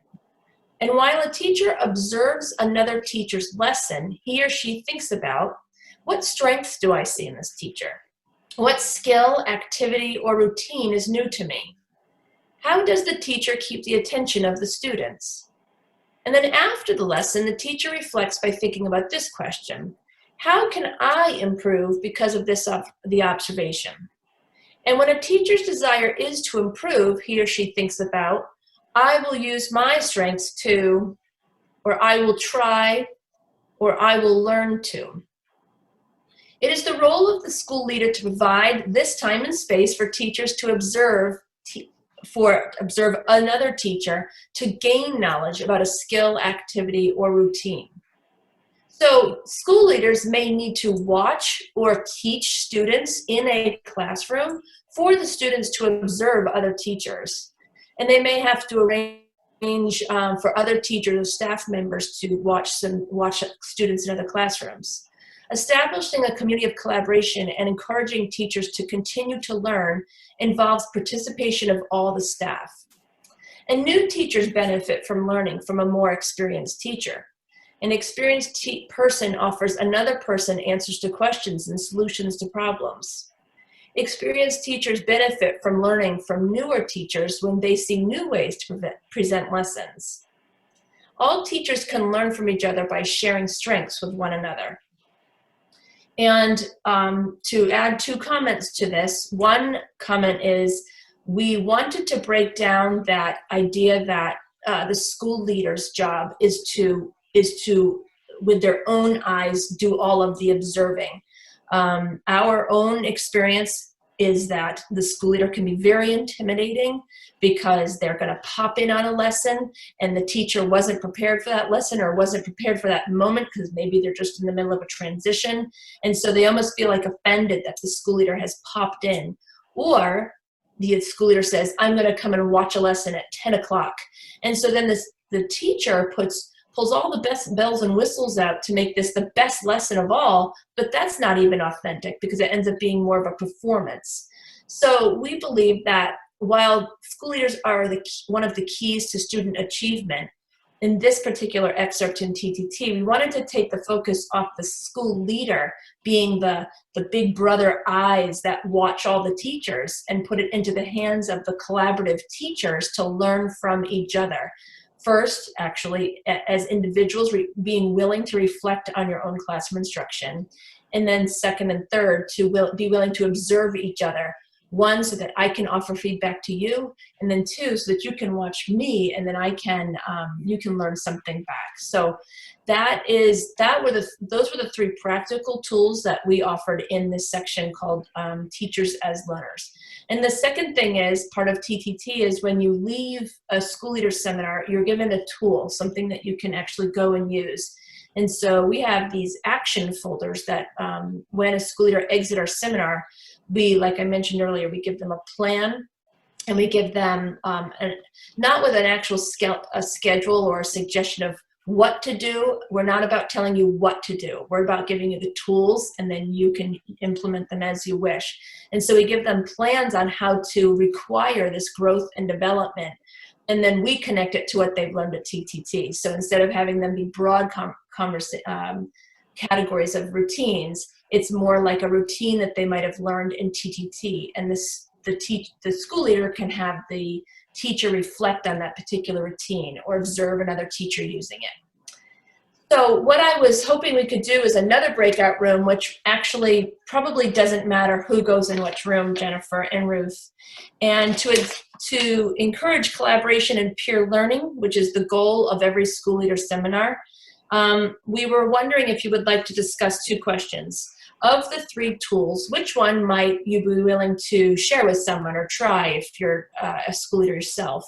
And while a teacher observes another teacher's lesson, he or she thinks about, what strengths do I see in this teacher? What skill, activity, or routine is new to me? How does the teacher keep the attention of the students? And then after the lesson, the teacher reflects by thinking about this question: how can I improve because of the observation? And when a teacher's desire is to improve, he or she thinks about, I will use my strengths to, or I will try, or I will learn to. It is the role of the school leader to provide this time and space for teachers to observe another teacher to gain knowledge about a skill, activity, or routine. So school leaders may need to watch or teach students in a classroom for the students to observe other teachers. And they may have to arrange for other teachers or staff members to watch students in other classrooms. Establishing a community of collaboration and encouraging teachers to continue to learn involves participation of all the staff. And new teachers benefit from learning from a more experienced teacher. An experienced person offers another person answers to questions and solutions to problems. Experienced teachers benefit from learning from newer teachers when they see new ways to present lessons. All teachers can learn from each other by sharing strengths with one another. And to add 2 comments to this, one comment is we wanted to break down that idea that the school leader's job is to, with their own eyes, do all of the observing. Our own experience is that the school leader can be very intimidating because they're going to pop in on a lesson and the teacher wasn't prepared for that lesson or wasn't prepared for that moment because maybe they're just in the middle of a transition. And so they almost feel like offended that the school leader has popped in. Or the school leader says, I'm going to come and watch a lesson at 10 o'clock. And so then the teacher pulls all the best bells and whistles out to make this the best lesson of all, but that's not even authentic because it ends up being more of a performance. So we believe that while school leaders are one of the keys to student achievement, in this particular excerpt in TTT, we wanted to take the focus off the school leader being the big brother eyes that watch all the teachers and put it into the hands of the collaborative teachers to learn from each other. First, actually, as individuals, being willing to reflect on your own classroom instruction. And then second and third, to be willing to observe each other. One, so that I can offer feedback to you, and then two, so that you can watch me, and then you can learn something back. So those were the three practical tools that we offered in this section called Teachers as Learners. And the second thing is, part of TTT is when you leave a school leader seminar, you're given a tool, something that you can actually go and use. And so we have these action folders that when a school leader exits our seminar, like I mentioned earlier, we give them a plan, and we give them not with an actual schedule or a suggestion of what to do. We're not about telling you what to do. We're about giving you the tools, and then you can implement them as you wish. And so we give them plans on how to require this growth and development, and then we connect it to what they've learned at TTT. So instead of having them be broad categories of routines, it's more like a routine that they might have learned in TTT, and the school leader can have the teacher reflect on that particular routine or observe another teacher using it. So what I was hoping we could do is another breakout room, which actually probably doesn't matter who goes in which room, Jennifer and Ruth, and to encourage collaboration and peer learning, which is the goal of every school leader seminar. We were wondering if you would like to discuss two questions. Of the three tools, which one might you be willing to share with someone or try if you're a school leader yourself?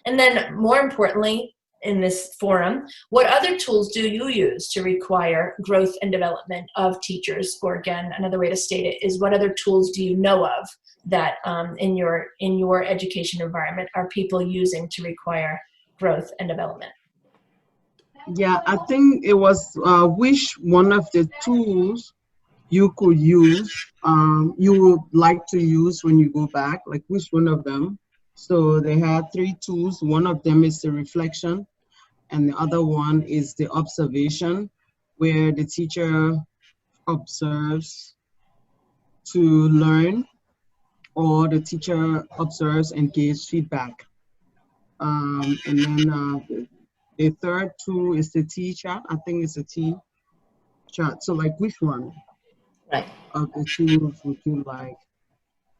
And then more importantly, in this forum, what other tools do you use to require growth and development of teachers? Or again, another way to state it is, what other tools do you know of that in your education environment are people using to require growth and development? Yeah, I think it was which one of the tools you could use, you would like to use when you go back, like which one of them. So they had three tools. One of them is the reflection, and the other one is the observation, where the teacher observes to learn, or the teacher observes and gives feedback. And then the third tool is the T chart. I think it's a T chart. So like which one? Right. Of the tools would you like?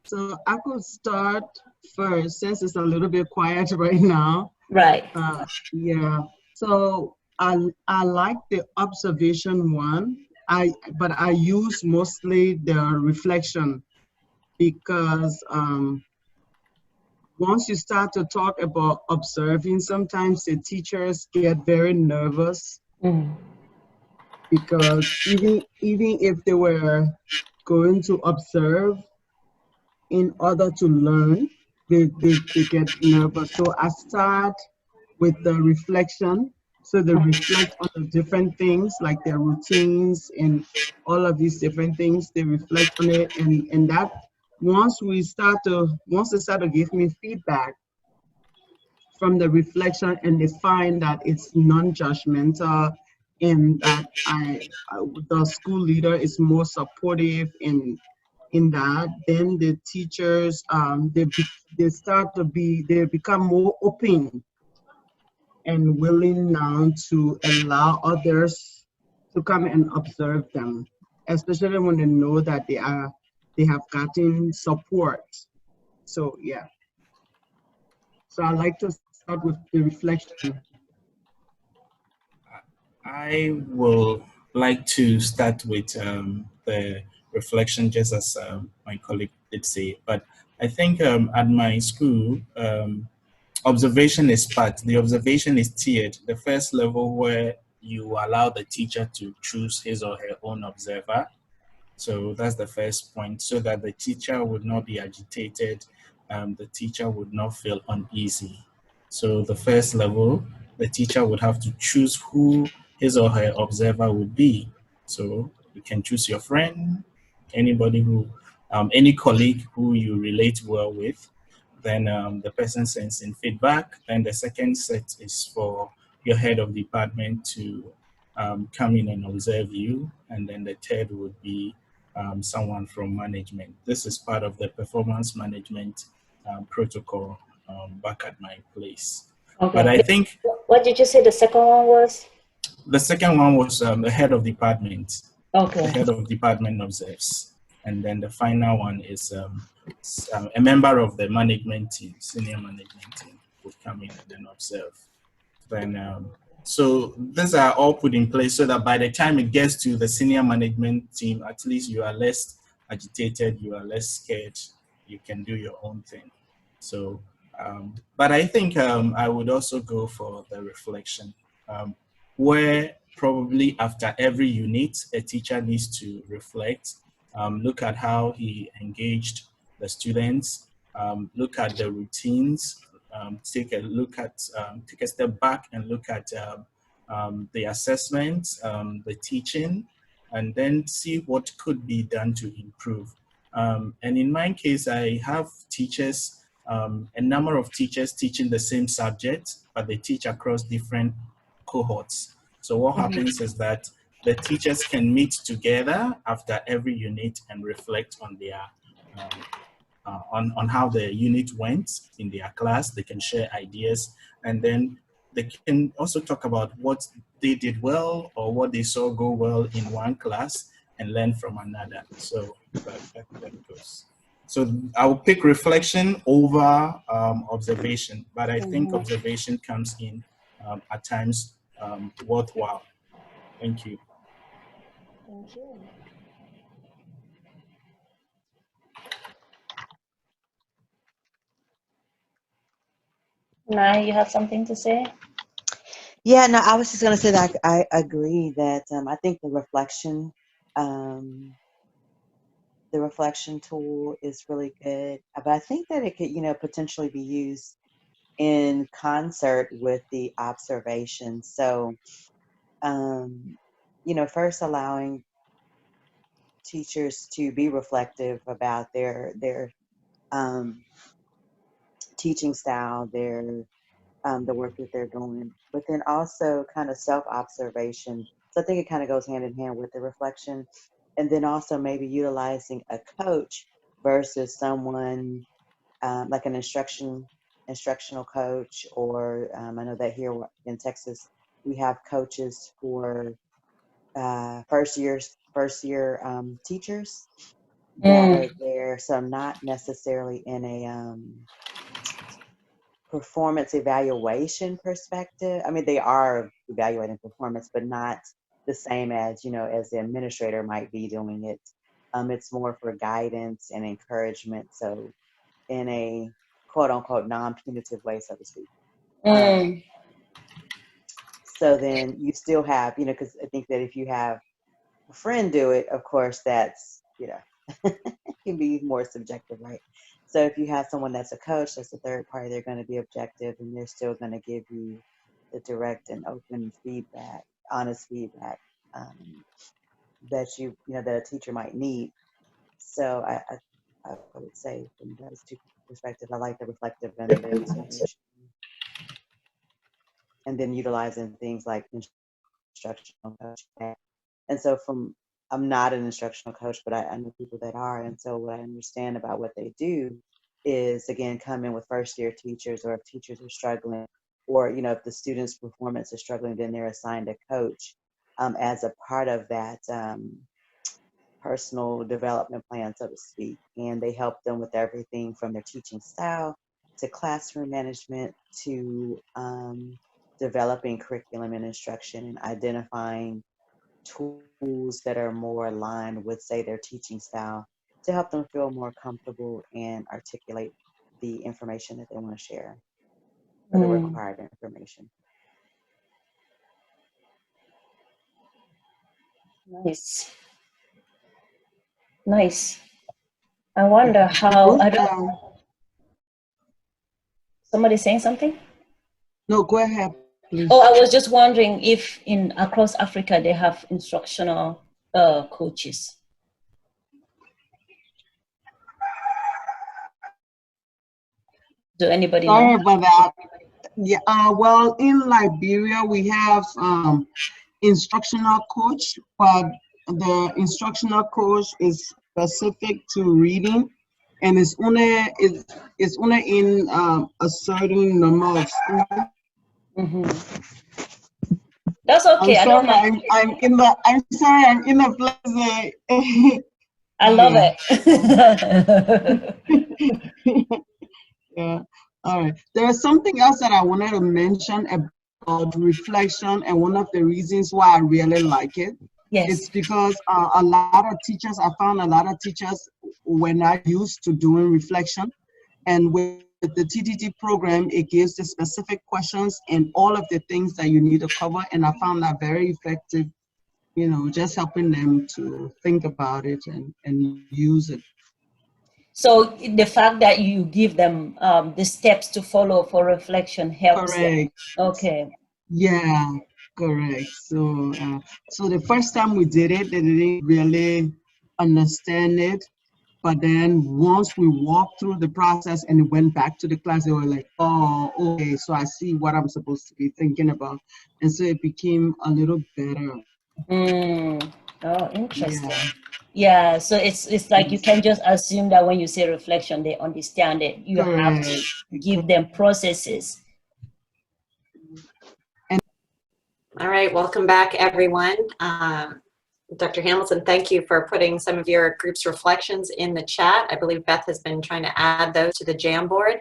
So I could start first, since it's a little bit quiet right now. Right. Yeah. So I like the observation one. But I use mostly the reflection, because once you start to talk about observing, sometimes the teachers get very nervous. Mm. Because even if they were going to observe in order to learn, they get nervous. So I start with the reflection. So they reflect on the different things, like their routines and all of these different things. They reflect on it, and that once they start to give me feedback from the reflection, and they find that it's non-judgmental, and that the school leader is more supportive in that, then the teachers they become more open and willing now to allow others to come and observe them, especially when they know that they have gotten support. So yeah. So I like to start with the reflection. I will like to start with the reflection, just as my colleague did say. But I think at my school, observation is part. The observation is tiered. The first level, where you allow the teacher to choose his or her own observer. So that's the first point, so that the teacher would not be agitated. The teacher would not feel uneasy. So the first level, the teacher would have to choose who his or her observer would be. So you can choose your friend, anybody who, any colleague who you relate well with. Then the person sends in feedback. Then the second set is for your head of department to come in and observe you. And then the third would be someone from management. This is part of the performance management protocol back at my place. Okay. But I think... What did you say the second one was? The second one was the head of department. Okay. The head of department observes. And then the final one is a member of the management team, senior management team, would come in and then observe. Then, so these are all put in place so that by the time it gets to the senior management team, at least you are less agitated, you are less scared, you can do your own thing. So, but I think I would also go for the reflection, where probably after every unit, a teacher needs to reflect, look at how he engaged the students, look at the routines, take a step back and look at the assessments, the teaching, and then see what could be done to improve. And in my case, I have teachers, a number of teachers teaching the same subject, but they teach across different cohorts. So what happens is that the teachers can meet together after every unit and reflect on their on how the unit went in their class. They can share ideas, and then they can also talk about what they did well or what they saw go well in one class and learn from another. So that goes. So I'll pick reflection over observation, but I think observation comes in at times worthwhile. Thank you. Thank you. Now you have something to say? Yeah, no, I was just going to say that I agree that I think the reflection tool is really good, but I think that it could, potentially be used in concert with the observation. So, first allowing teachers to be reflective about their teaching style, the work that they're doing, but then also kind of self-observation. So I think it kind of goes hand in hand with the reflection, and then also maybe utilizing a coach versus someone like an instructional coach, or I know that here in Texas we have coaches for first year teachers that are there, so not necessarily in a performance evaluation perspective. I mean, they are evaluating performance, but not the same as, as the administrator might be doing it. It's more for guidance and encouragement. So in a quote unquote non-punitive way, so to speak. So then you still have, because I think that if you have a friend do it, of course, that's, can be more subjective, right? So if you have someone that's a coach, that's a third party, they're going to be objective, and they're still going to give you the direct and open feedback, honest feedback that that a teacher might need. So I would say from those two perspectives, I like the reflective and the observation, and then utilizing things like instructional coaching. And so I'm not an instructional coach, but I know people that are. And so what I understand about what they do is, again, come in with first year teachers, or if teachers are struggling, or, if the student's performance is struggling, then they're assigned a coach as a part of that personal development plan, so to speak. And they help them with everything from their teaching style to classroom management to developing curriculum and instruction and identifying tools that are more aligned with, say, their teaching style to help them feel more comfortable and articulate the information that they want to share, or the required information. Nice. Nice. I wonder how, somebody saying something? No, go ahead, please. Oh, I was just wondering if across Africa they have instructional coaches. Do anybody know? Sorry about that. Yeah, well, in Liberia, we have instructional coach, but the instructional coach is specific to reading, and it's only in a certain number of schools. That's okay. I don't mind. I'm sorry, I'm in a place. I love it. Yeah. All right. There is something else that I wanted to mention about reflection, and one of the reasons why I really like it. Yes. It's because a lot of teachers, I found a lot of teachers were not used to doing reflection. And with the TTT program, it gives the specific questions and all of the things that you need to cover. And I found that very effective, you know, just helping them to think about it and use it. So the fact that you give them the steps to follow for reflection helps Correct. them. Okay. Yeah, correct. So the first time we did it, they didn't really understand it. But then once we walked through the process and it went back to the class, they were like, oh, okay, so I see what I'm supposed to be thinking about. And so it became a little better. Oh, interesting. Yeah. Yeah, so it's like you can just assume that when you say reflection, they understand it. You have to give them processes. All right, welcome back, everyone. Dr. Hamilton, thank you for putting some of your group's reflections in the chat. I believe Beth has been trying to add those to the Jamboard.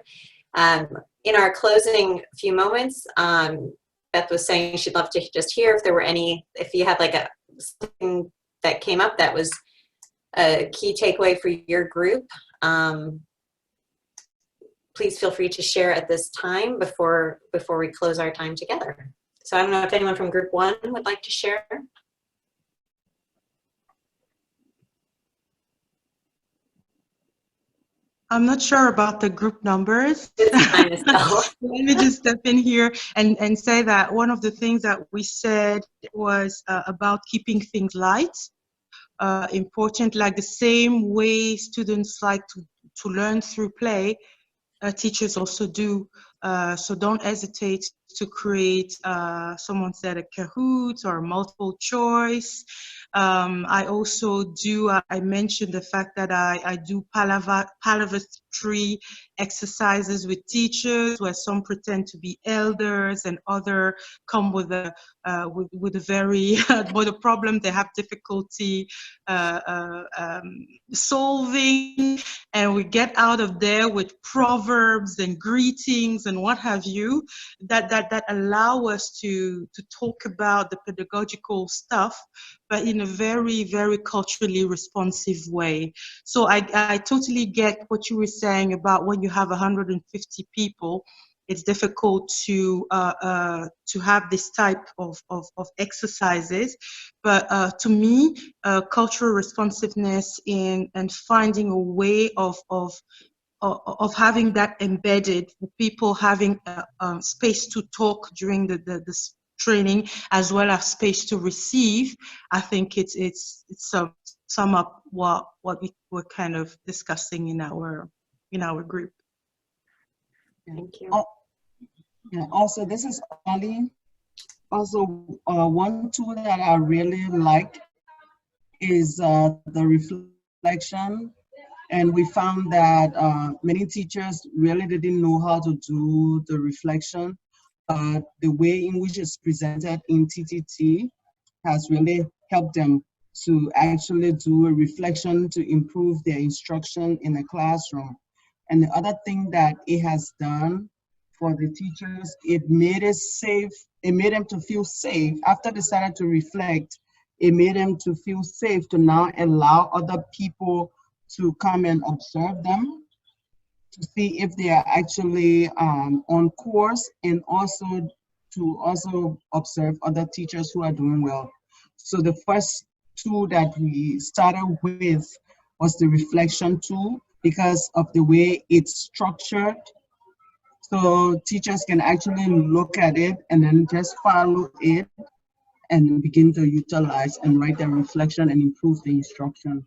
In our closing few moments, Beth was saying she'd love to just hear if there were any, if you had like something that came up that was a key takeaway for your group. Please feel free to share at this time before we close our time together. So I don't know if anyone from group 1 would like to share. I'm not sure about the group numbers. Let me just step in here and say that one of the things that we said was about keeping things light, important, like the same way students like to learn through play, teachers also do. So don't hesitate to create, someone said a Kahoot or multiple choice. I also do, I mentioned the fact that I do palavastry exercises with teachers where some pretend to be elders and other come with a very, with a problem they have difficulty solving, and we get out of there with proverbs and greetings and what have you that allow us to talk about the pedagogical stuff, but in a very, very culturally responsive way. So I totally get what you were saying about when you have 150 people, it's difficult to have this type of exercises. But to me, cultural responsiveness and finding a way of having that embedded, people having a space to talk during the training as well as space to receive, I think it's sum up what we were kind of discussing in our group. Thank you. Yeah, also, this is Ali. Also, one tool that I really like is the reflection. And we found that many teachers really didn't know how to do the reflection, but the way in which it's presented in TTT has really helped them to actually do a reflection to improve their instruction in the classroom. And the other thing that it has done for the teachers, it made it safe. It made them to feel safe. After they started to reflect, it made them to feel safe to now allow other people to come and observe them, to see if they are actually on course, and also to observe other teachers who are doing well. So the first tool that we started with was the reflection tool because of the way it's structured. So teachers can actually look at it and then just follow it and begin to utilize and write their reflection and improve the instruction.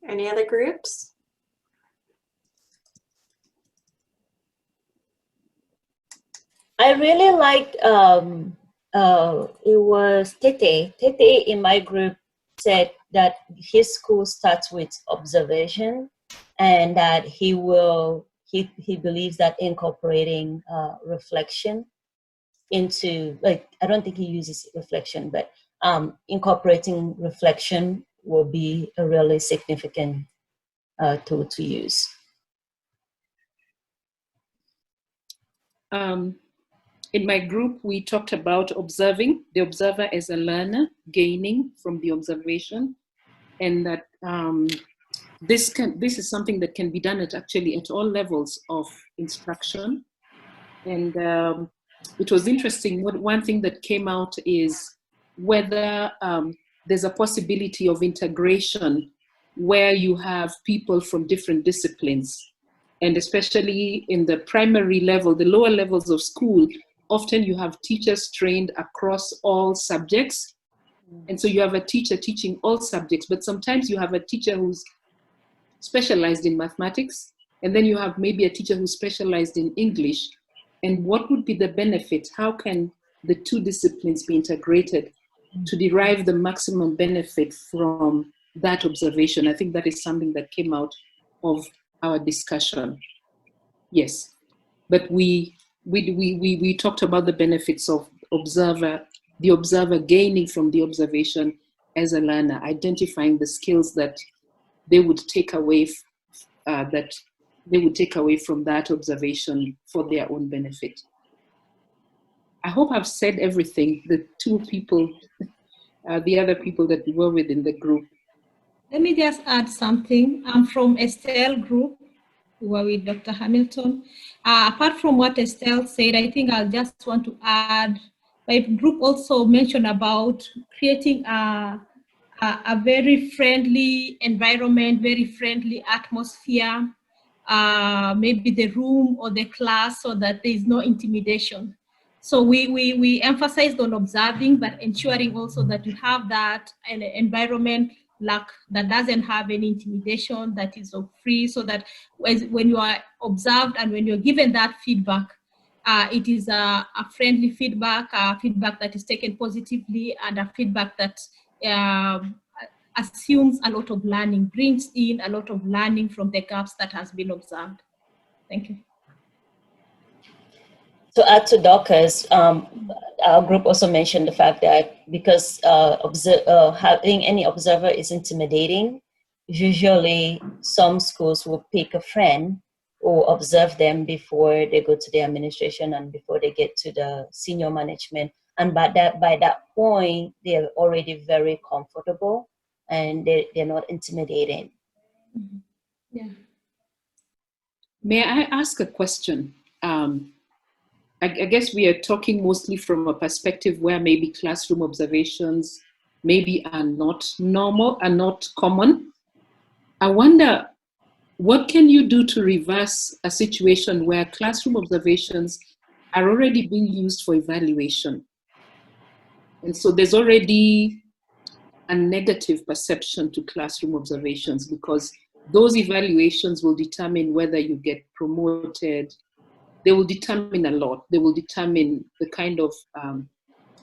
Any other groups? I really liked, it was Tete. Tete in my group said that his school starts with observation, and that he believes that incorporating reflection into, like, I don't think he uses reflection, but incorporating reflection will be a really significant tool to use. In my group, we talked about observing, the observer as a learner, gaining from the observation, and that this is something that can be done at all levels of instruction. And it was interesting. One thing that came out is whether there's a possibility of integration where you have people from different disciplines. And especially in the primary level, the lower levels of school, often you have teachers trained across all subjects. And so you have a teacher teaching all subjects, but sometimes you have a teacher who's specialized in mathematics, and then you have maybe a teacher who's specialized in English. And what would be the benefit? How can the two disciplines be integrated to derive the maximum benefit from that observation? I think that is something that came out of our discussion. Yes, but we talked about the benefits of the observer gaining from the observation as a learner, identifying the skills that they would take away from that observation for their own benefit. I hope I've said everything. The two people, the other people that we were with in the group. Let me just add something. I'm from Estelle group. We were with Dr. Hamilton. Apart from what Estelle said, I think I'll just want to add, my group also mentioned about creating a very friendly environment, very friendly atmosphere, maybe the room or the class, so that there is no intimidation. So we emphasized on observing, but ensuring also that you have that an environment that doesn't have any intimidation, that is free, so that when you are observed and when you're given that feedback, it is a friendly feedback, feedback that is taken positively, and a feedback that assumes a lot of learning, brings in a lot of learning from the gaps that has been observed. Thank you. To add to Dorcas, our group also mentioned the fact that because having any observer is intimidating, usually some schools will pick a friend or observe them before they go to the administration and before they get to the senior management. And by that point, they're already very comfortable and they're not intimidating. Mm-hmm. Yeah. May I ask a question? I guess we are talking mostly from a perspective where maybe classroom observations maybe are not normal, are not common. I wonder, what can you do to reverse a situation where classroom observations are already being used for evaluation? And so there's already a negative perception to classroom observations because those evaluations will determine whether you get promoted. They will determine a lot. They will determine the kind of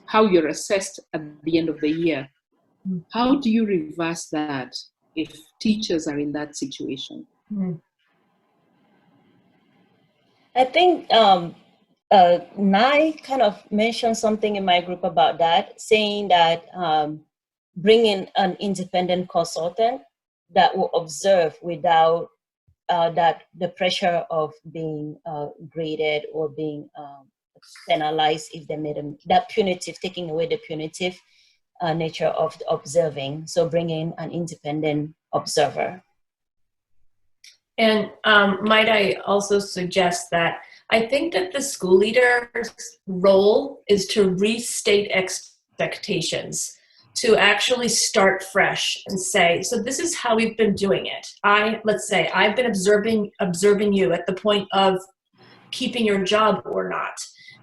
how you're assessed at the end of the year. How do you reverse that if teachers are in that situation? I think Nai kind of mentioned something in my group about that, saying that bringing an independent consultant that will observe without the pressure of being graded or being penalized if they made that punitive, taking away the punitive nature of observing. So bringing an independent observer. And might I also suggest that I think that the school leader's role is to restate expectations, to actually start fresh and say, so this is how we've been doing it. Let's say I've been observing you at the point of keeping your job or not.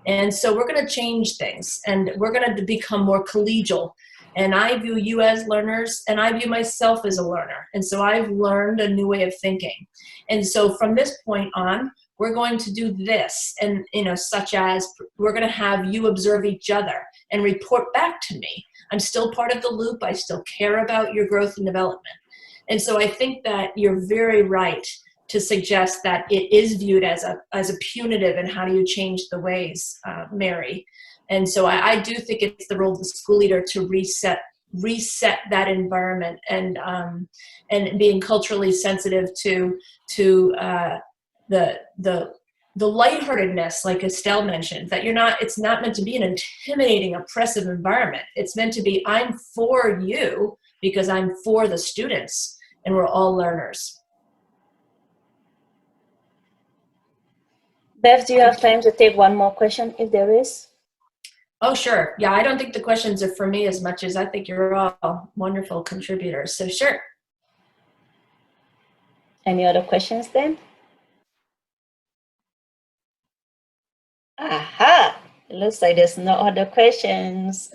And so we're going to change things and we're going to become more collegial. And I view you as learners, and I view myself as a learner. And so I've learned a new way of thinking. And so from this point on, we're going to do this, and such as we're going to have you observe each other and report back to me. I'm still part of the loop. I still care about your growth and development. And so I think that you're very right to suggest that it is viewed as a punitive, and how do you change the ways, Mary? And so I do think it's the role of the school leader to reset that environment, and being culturally sensitive to the lightheartedness, like Estelle mentioned, that it's not meant to be an intimidating, oppressive environment. It's meant to be, I'm for you because I'm for the students, and we're all learners. Bev, do you have time to take one more question if there is? Oh, sure. Yeah, I don't think the questions are for me as much as I think you're all wonderful contributors. So sure. Any other questions then? Aha! It looks like there's no other questions.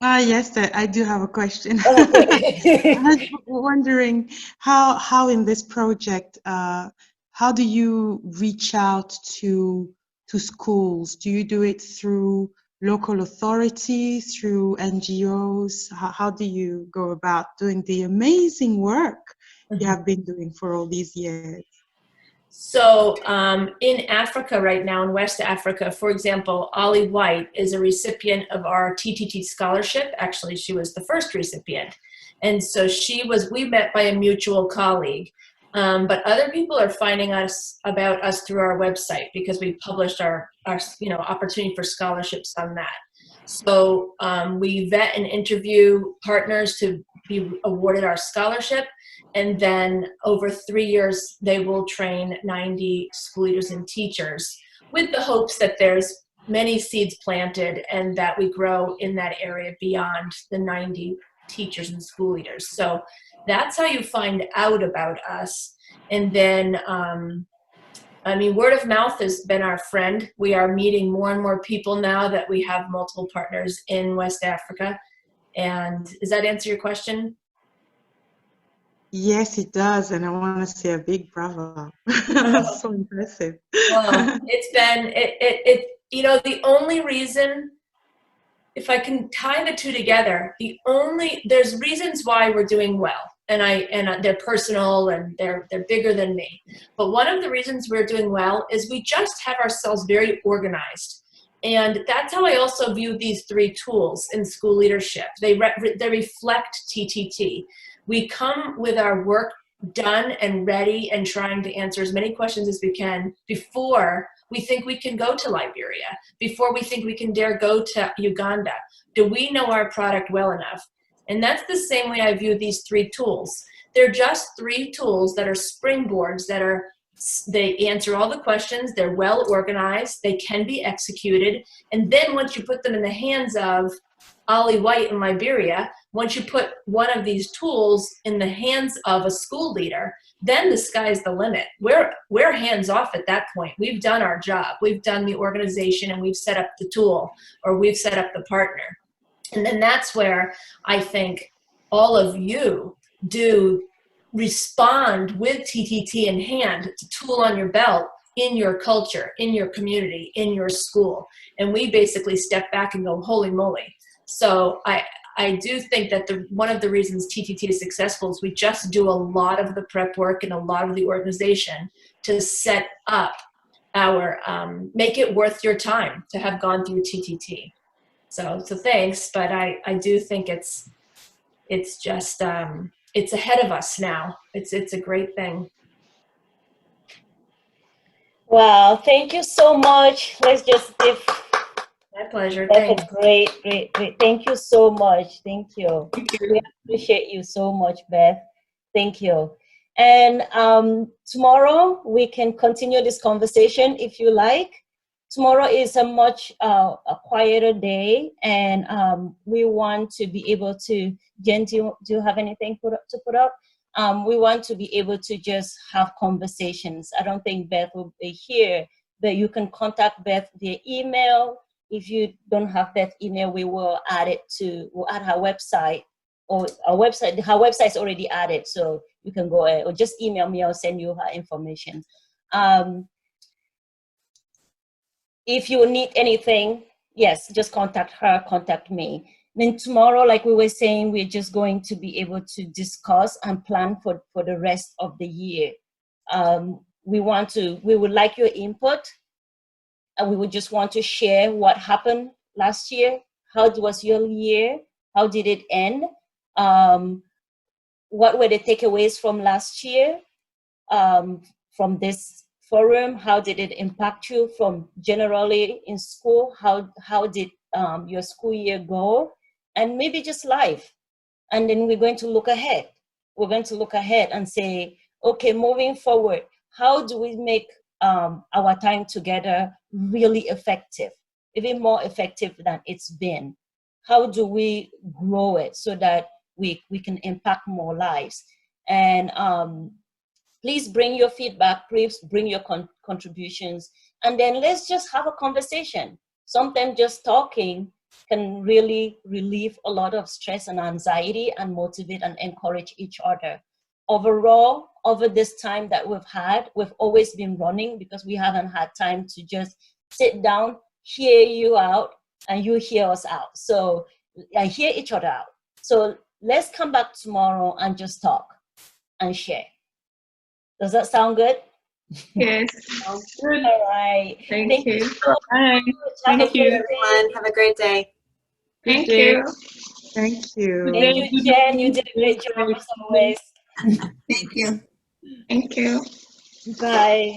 Yes, I do have a question. Okay. I was wondering how in this project, how do you reach out to schools? Do you do it through local authorities, through NGOs? How do you go about doing the amazing work you have been doing for all these years? So in Africa right now, in West Africa, for example, Ollie White is a recipient of our TTT scholarship. Actually, she was the first recipient. And so we met by a mutual colleague. But other people are finding about us through our website, because we published our opportunity for scholarships on that. So we vet and interview partners to be awarded our scholarship. And then over 3 years, they will train 90 school leaders and teachers, with the hopes that there's many seeds planted and that we grow in that area beyond the 90 teachers and school leaders. So that's how you find out about us. And then, word of mouth has been our friend. We are meeting more and more people now that we have multiple partners in West Africa. And does that answer your question? Yes, it does, and I want to say a big bravo. That's so impressive. Well, it's been the only reason, if I can tie the two together, there's reasons why we're doing well, and they're personal and they're bigger than me. But one of the reasons we're doing well is we just have ourselves very organized. And that's how I also view these 3 tools in school leadership. They reflect TTT. We come with our work done and ready and trying to answer as many questions as we can before we think we can go to Liberia, before we think we can dare go to Uganda. Do we know our product well enough? And that's the same way I view these 3 tools. They're just 3 tools that are springboards, they answer all the questions, they're well organized, they can be executed, and then once you put them in the hands of Ollie White in Liberia, once you put one of these tools in the hands of a school leader, then the sky's the limit. We're hands off at that point. We've done our job. We've done the organization, and we've set up the tool, or we've set up the partner. And then that's where I think all of you do respond with TTT in hand, the tool on your belt, in your culture, in your community, in your school. And we basically step back and go, holy moly. So I do think that one of the reasons TTT is successful is we just do a lot of the prep work and a lot of the organization to set up make it worth your time to have gone through TTT. So thanks, but I do think it's just, it's ahead of us now. It's a great thing. Wow, thank you so much. Let's just give. My pleasure. That's great. Thank you so much. Thank you. We appreciate you so much, Beth. Thank you. And tomorrow we can continue this conversation if you like. Tomorrow is a much a quieter day, and we want to be able to. Jen, do you have anything to put up? We want to be able to just have conversations. I don't think Beth will be here, but you can contact Beth via email. if you don't have Beth's email, we'll add her website, or her website's already added, so you can go or just email me, I'll send you her information. If you need anything, yes, just contact her, contact me. Then tomorrow, like we were saying, we're just going to be able to discuss and plan for the rest of the year. We would like your input, and we would just want to share what happened last year. How was your year? How did it end? What were the takeaways from last year, from this forum? How did it impact you from generally in school? How did your school year go? And maybe just life. And then we're going to look ahead. We're going to look ahead and say, okay, moving forward, how do we make our time together really effective, even more effective than it's been? How do we grow it so that we can impact more lives? And please bring your feedback, please bring your contributions, and then let's just have a conversation. Sometimes just talking can really relieve a lot of stress and anxiety and motivate and encourage each other. Overall, over this time that we've always been running because we haven't had time to just sit down, hear you out, and you hear us out. So I hear each other out. So let's come back tomorrow and just talk and share. Does that sound good? Yes. Sounds good. All right. Thank you. So Bye. Have Thank a you. great Everyone, have a great day. Thank you. Thank you. Thank you, Jen. You did a great job as always. Thank you. Thank you. Bye.